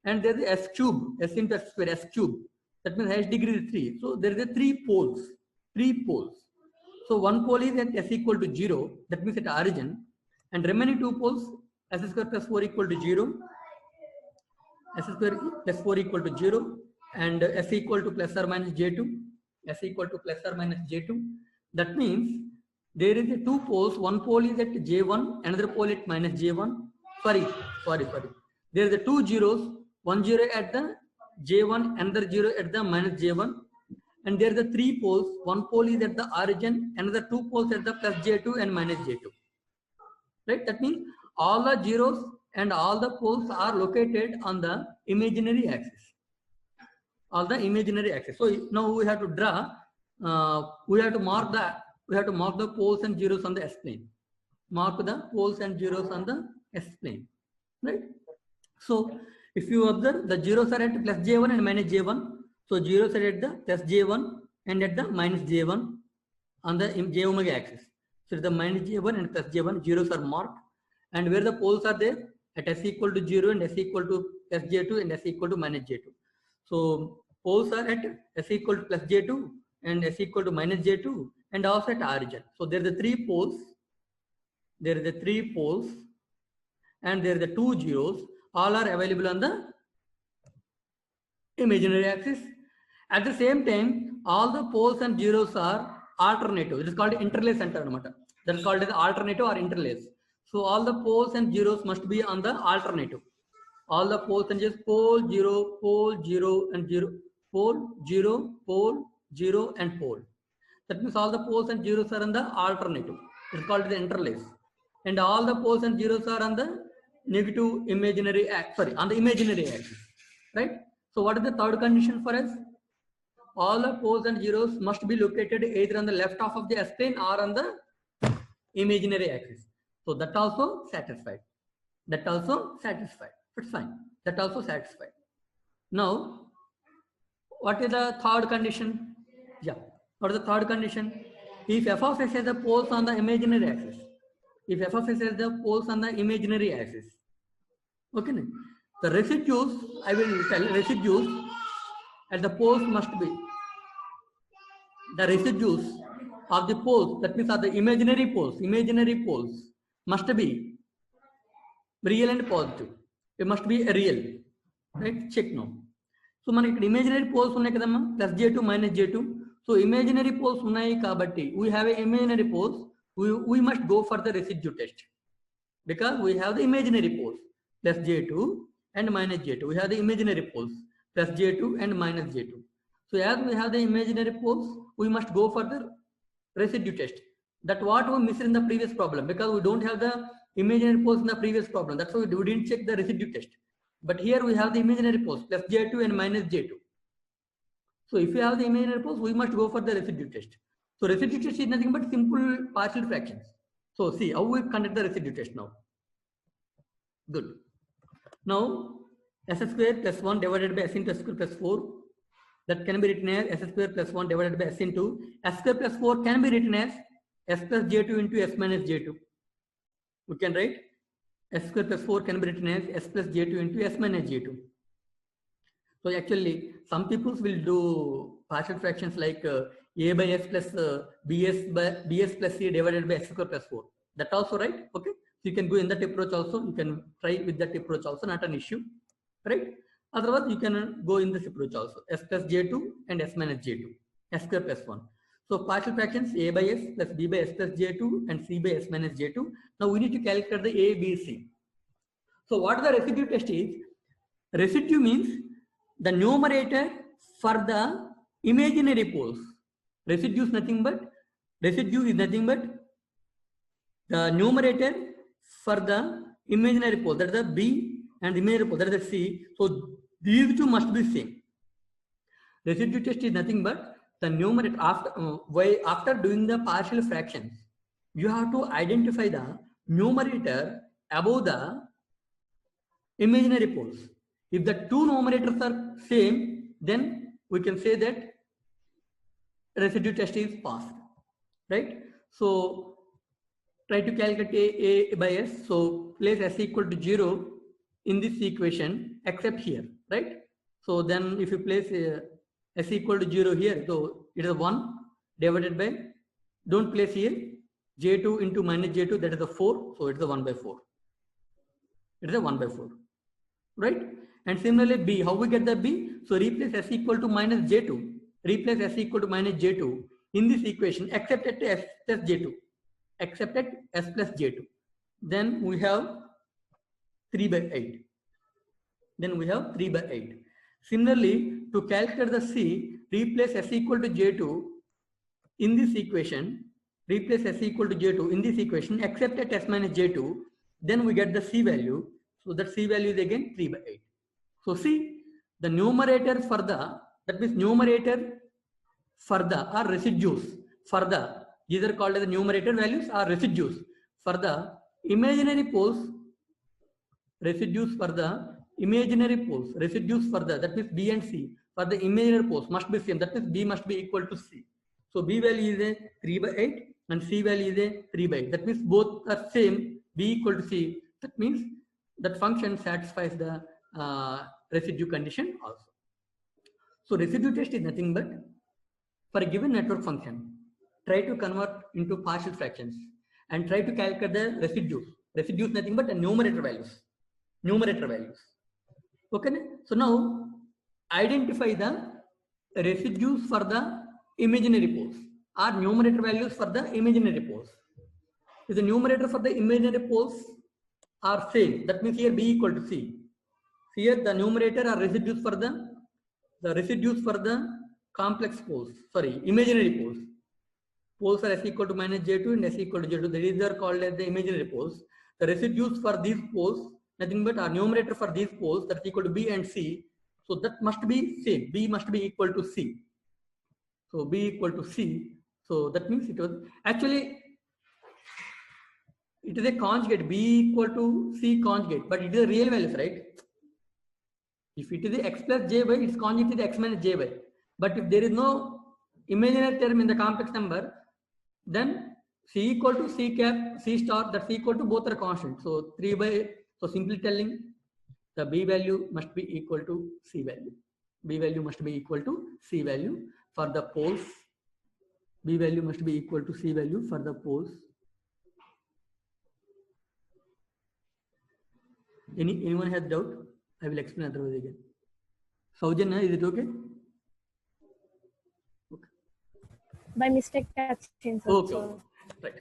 And there is s cube. S into s square. S cube. That means highest degree is 3. So there is a 3 poles. 3 poles. So one pole is at s equal to 0. That means at origin. And remaining 2 poles, s square plus 4 equal to 0. S square plus 4 equal to 0. And s equal to plus or minus j2. S equal to plus or minus j2. That means there is a 2 poles. One pole is at j1. Another pole at minus j1. Sorry. There is a 2 zeros. 1 0 at the j1. Another 0 at the minus j1. And there are the 3 poles. One pole is at the origin, another 2 poles at the plus j2 and minus j2. Right? That means all the zeros and all the poles are located on the imaginary axis. All the imaginary axis. So now we have to draw. We have to mark the poles and zeros on the S plane. Mark the poles and zeros on the S plane. Right? So if you observe, the zeros are at plus j1 and minus j1. So zeros are at the plus j1 and at the minus j1 on the j omega axis. So the minus j1 and plus j1 zeros are marked, and where the poles are there at s equal to 0 and s equal to plus j2 and s equal to minus j2. So poles are at s equal to plus j2 and s equal to minus j2 and also at origin. So there are the 3 poles. There are the 3 poles and there are the 2 zeros. All are available on the imaginary axis. At the same time, all the poles and zeros are alternative. It is called interlace center. That is called as alternative or interlace. So all the poles and zeros must be on the alternative. All the poles and zeros, pole 0 and 0, pole 0, pole 0 and pole. That means all the poles and zeros are on the alternative. It is called the interlace. And all the poles and zeros are on the negative imaginary axis. On the imaginary axis. Right? So what is the third condition for us? All the poles and zeros must be located either on the left half of the S plane or on the imaginary axis. So that also satisfied. That also satisfied. It's fine. That also satisfied. Now, what is the third condition? Yeah. What is the third condition? If f of s has the poles on the imaginary axis. If f of s has the poles on the imaginary axis. Okay. The residues, I will tell residues at the poles must be the residues of the poles, that means of the imaginary poles must be real and positive. It must be real. Right? Check now. So manaki imaginary poles unnai kadamma, plus j2 minus j2. So imaginary poles unnai kabatti, we have a imaginary poles, we must go for the residue test because we have the imaginary poles plus j2 and minus j2. We have the imaginary poles plus j2 and minus j2. So as we have the imaginary poles, we must go for the residue test. That's what we missed in the previous problem because we don't have the imaginary poles in the previous problem. That's why we didn't check the residue test. But here we have the imaginary poles plus j2 and minus j2. So if you have the imaginary poles, we must go for the residue test. So residue test is nothing but simple partial fractions. So see how we conduct the residue test now. Good. Now s square plus 1 divided by s into s square plus 4, that can be written as s square plus 1 divided by s into s square plus 4 can be written as s plus j2 into s minus j2. We can write s square plus 4 can be written as s plus j2 into s minus j2. So actually some people will do partial fractions like a by s plus bs plus c divided by s square plus 4. That also right? Okay. So you can go in that approach also. You can try with that approach also, not an issue. Right? Otherwise, you can go in this approach also. S plus j2 and s minus j2. S square plus 1. So partial fractions a by s plus b by s plus j2 and c by s minus j2. Now we need to calculate the a, b, c. So what the residue test is? Residue means the numerator for the imaginary poles. Residue is nothing but the numerator for the imaginary pole, that is the B, and the imaginary pole, that is the C. So these two must be same. Residue test is nothing but the numerator. After doing the partial fractions, you have to identify the numerator above the imaginary poles. If the two numerators are same, then we can say that residue test is passed, right? So try to calculate A by S. So place S equal to 0 in this equation except here, right? So then if you place S equal to 0 here, so it is 1 divided by, don't place here, J2 into minus J2, that is a 4. So it is a 1 by 4. It is a 1 by 4, right? And similarly B, how we get the B? So replace S equal to minus J2. Replace S equal to minus J2 in this equation except at S plus J2. Except at S plus J2. Then we have 3 by 8. Then we have 3 by 8. Similarly, to calculate the C, replace S equal to J2 in this equation. Replace S equal to J2 in this equation except at S minus J2. Then we get the C value. So that C value is again 3 by 8. So see, the numerator for the, that means numerator for the are residues for the, these are called as the numerator values or residues for the imaginary poles. Residues for the imaginary poles, residues for the, that means B and C for the imaginary poles must be same. That means B must be equal to C. So B value is a 3 by 8 and C value is a 3 by 8. That means both are same, B equal to C. That means that function satisfies the residue condition also. So residue test is nothing but for a given network function, try to convert into partial fractions and try to calculate the residues. Residues nothing but the numerator values. Okay. So now identify the residues for the imaginary poles or numerator values for the imaginary poles. If the numerator for the imaginary poles are same, that means here B equal to C. Here the numerator are residues for the residues for the complex poles, sorry, imaginary poles. Poles are S equal to minus J2 and S equal to J2. These are called as the imaginary poles. The residues for these poles, nothing but our numerator for these poles, that's equal to B and C. So that must be same. B must be equal to C. So B equal to C. So that means it was actually, it is a conjugate, B equal to C conjugate, but it is a real values, right? If it is X plus Jy, its conjugate is X minus Jy. But if there is no imaginary term in the complex number, then C equal to C cap, C star, that's equal to both are constant. So 3 by, so simply telling the B value must be equal to C value. B value must be equal to C value for the poles. B value must be equal to C value for the poles. Anyone has doubt? I will explain otherwise again. Saujanya, is it okay? By mistake that's changed. Okay, right.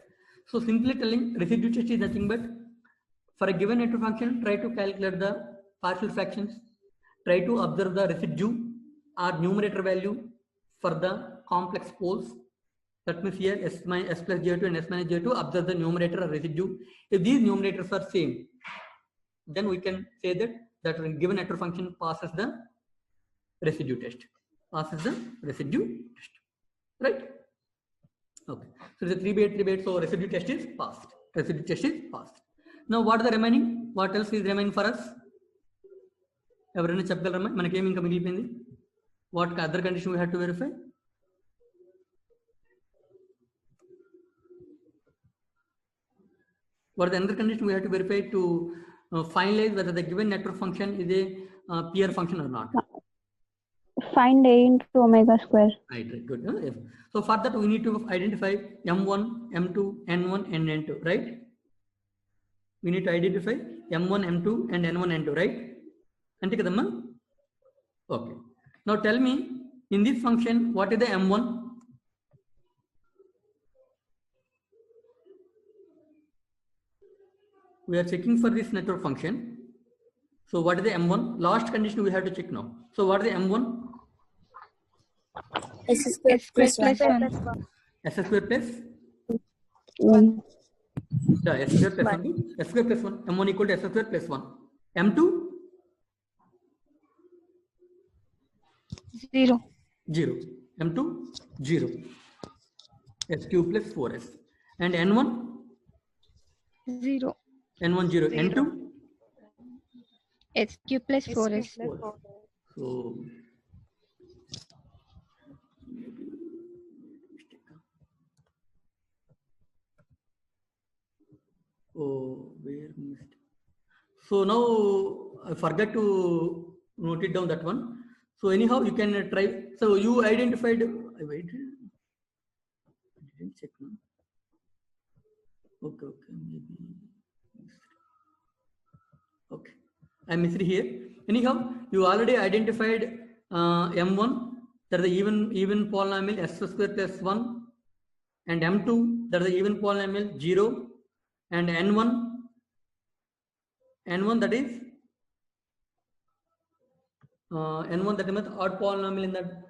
So simply telling residue test is nothing but for a given network function, try to calculate the partial fractions, try to observe the residue or numerator value for the complex poles. That means here S plus J2 and S minus J2, observe the numerator or residue. If these numerators are same, then we can say that that given network function passes the residue test. Passes the residue test. Right? Okay. So it's a 3 by 8, 3 by 8. So residue test is passed. Residue test is passed. Now what is the remaining? What else is remaining for us? Everyone చెప్పగలరా మనకి ఏమి ఇంకా మిగిలిపోయింది? What other condition we have to verify? What is the other condition we have to verify to finalize whether the given network function is a pure function or not? Find A into omega square. Right, good. Yes. So for that we need to identify M1, M2, N1 and N2, right? We need to identify M1, M2 and N1, N2, right? Ante kadamma? Okay. Now tell me, in this function, what is the M1? We are checking for this network function. So what is the M1? Last condition we have to check now. So what is the M1? S square S square plus plus 1. 1. S square plus Mm. S square plus 1. S square plus 1. M1 equal to S square plus 1. M2 0. 0. M2 0. S cube plus 4S. And N1 0. N1 0. N2 S cube plus 4s. 4. So oh, where missed. So now I forgot to note it down that one. So anyhow, you can try. So you identified. Wait, I didn't check now. Okay, maybe. Okay, I missed here. Anyhow, you already identified M1, that is the even polynomial S square plus 1, and M2, that is the even polynomial 0, and N1 that is N1 that is the odd polynomial in the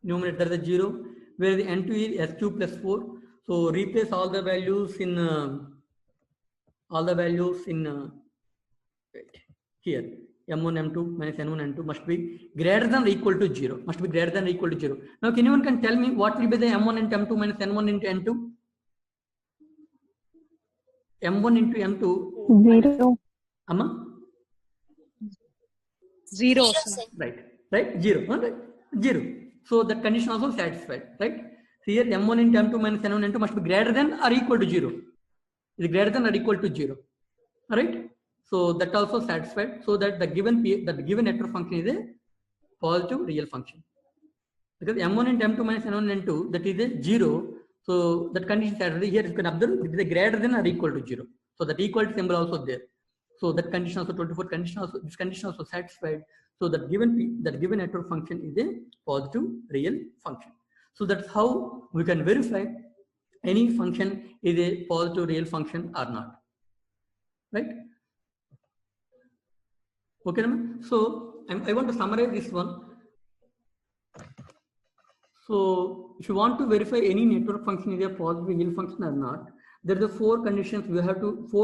numerator, that is 0, where the N2 is S cube plus 4. So replace all the values in here. M1, M2 minus N1, N2 must be greater than or equal to 0. Must be greater than or equal to 0. Now, can anyone tell me what will be the M1 into M2 minus N1 into N2? M1 into M2. 0. Amma? 0. Right. 0. Right? 0. So that condition also satisfied. Right? So here M1 into M2 minus N1, N2 must be greater than or equal to 0. Is it greater than or equal to 0? Alright? So that also satisfied. So that the given network function is a positive real function. Because M1 into M2 minus N1 and N2, that is a 0. So that condition is satisfied. Here you can observe it is a greater than or equal to 0. So that equality symbol also there. So that condition also 24 condition also, this condition also satisfied. So that given network function is a positive real function. So that's how we can verify any function is a positive real function or not. Right? Okay, so I want to summarize this one. So if you want to verify any network function is a positive real function or not, there are the four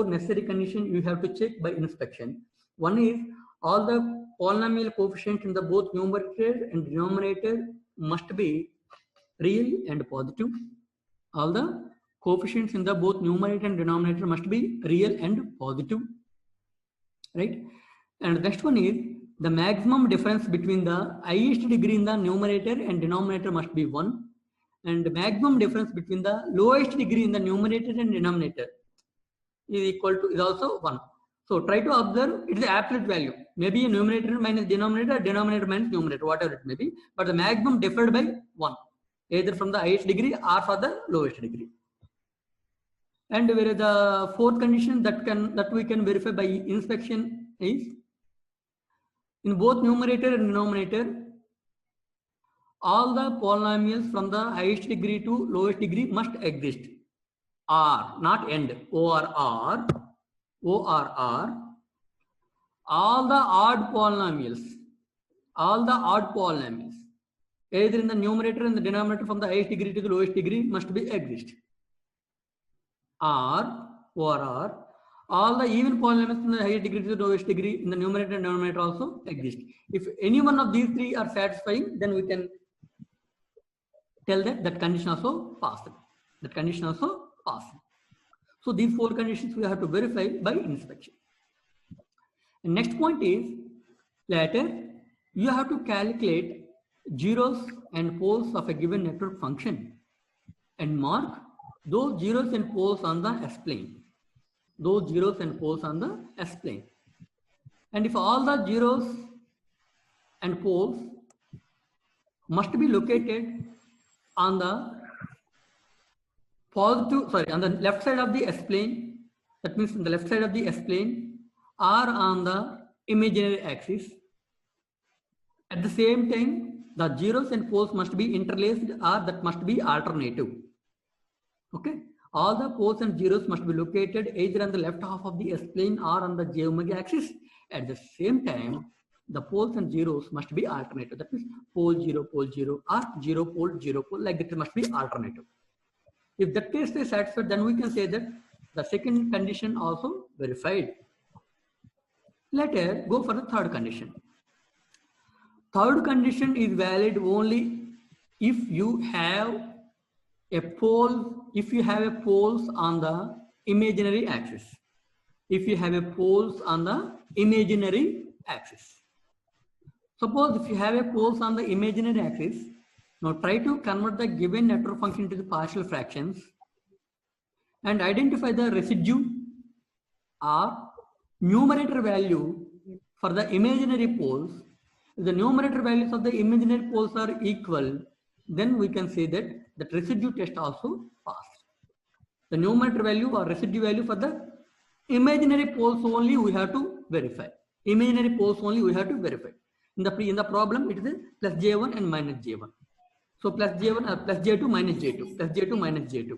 necessary conditions you have to check by inspection. One is all the polynomial coefficients in the both numerator and denominator must be real and positive. All the coefficients in the both numerator and denominator must be real and positive. Right? And the next one is the maximum difference between the highest degree in the numerator and denominator must be 1. And the maximum difference between the lowest degree in the numerator and denominator is also 1. So try to observe it is the absolute value. Maybe a numerator minus denominator, denominator minus numerator, whatever it may be. But the maximum differed by 1, either from the highest degree or for the lowest degree. And where the fourth condition that we can verify by inspection is in both numerator and denominator, all the polynomials from the highest degree to lowest degree must exist. R, not end. ORR. All the odd polynomials, either in the numerator and the denominator from the highest degree to the lowest degree must be exist. ORR. All the even polynomials from the highest degree to the lowest degree in the numerator and denominator also exist. If any one of these three are satisfying, then we can tell that condition also passed. So these four conditions we have to verify by inspection. The next point is later you have to calculate zeros and poles of a given network function and mark those zeros and poles on the S-plane. And if all the zeros and poles must be located on the on the left side of the S-plane, that means on the left side of the S-plane or on the imaginary axis. At the same time, the zeros and poles must be interlaced or that must be alternative. Okay, all the poles and zeros must be located either on the left half of the S-plane or on the j omega axis. At the same time, the poles and zeros must be alternative. That means pole 0 or 0 pole, like that must be alternative. If that case is satisfied, then we can say that the second condition also verified. Let us go for the third condition. Third condition is valid only if you have a pole, if you have a poles on the imaginary axis. If you have a poles on the imaginary axis. Suppose if you have a poles on the imaginary axis, now try to convert the given network function into the partial fractions and identify the residue or numerator value for the imaginary poles. If the numerator values of the imaginary poles are equal, then we can say that the residue test also passed. The numerator value or residue value for the imaginary poles only we have to verify. Imaginary poles only we have to verify. In the problem, it is plus J1 and minus J1. So plus J1 plus J2 minus J2, plus J2 minus J2.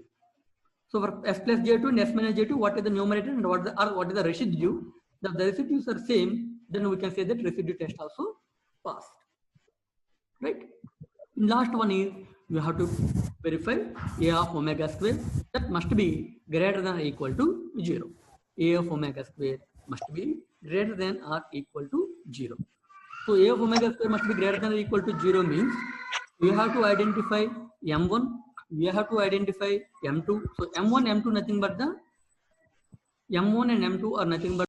So for S plus J2 and S minus J2, what is the numerator and what is the residue? If the residues are same, then we can say that residue test also passed. Right? Last one is you have to verify A of omega square that must be greater than or equal to 0. A of omega square must be greater than or equal to 0. So A of omega square must be greater than or equal to 0 means you have to identify M1, you have to identify M2. So M1, M2 nothing but the M1 and M2 are nothing but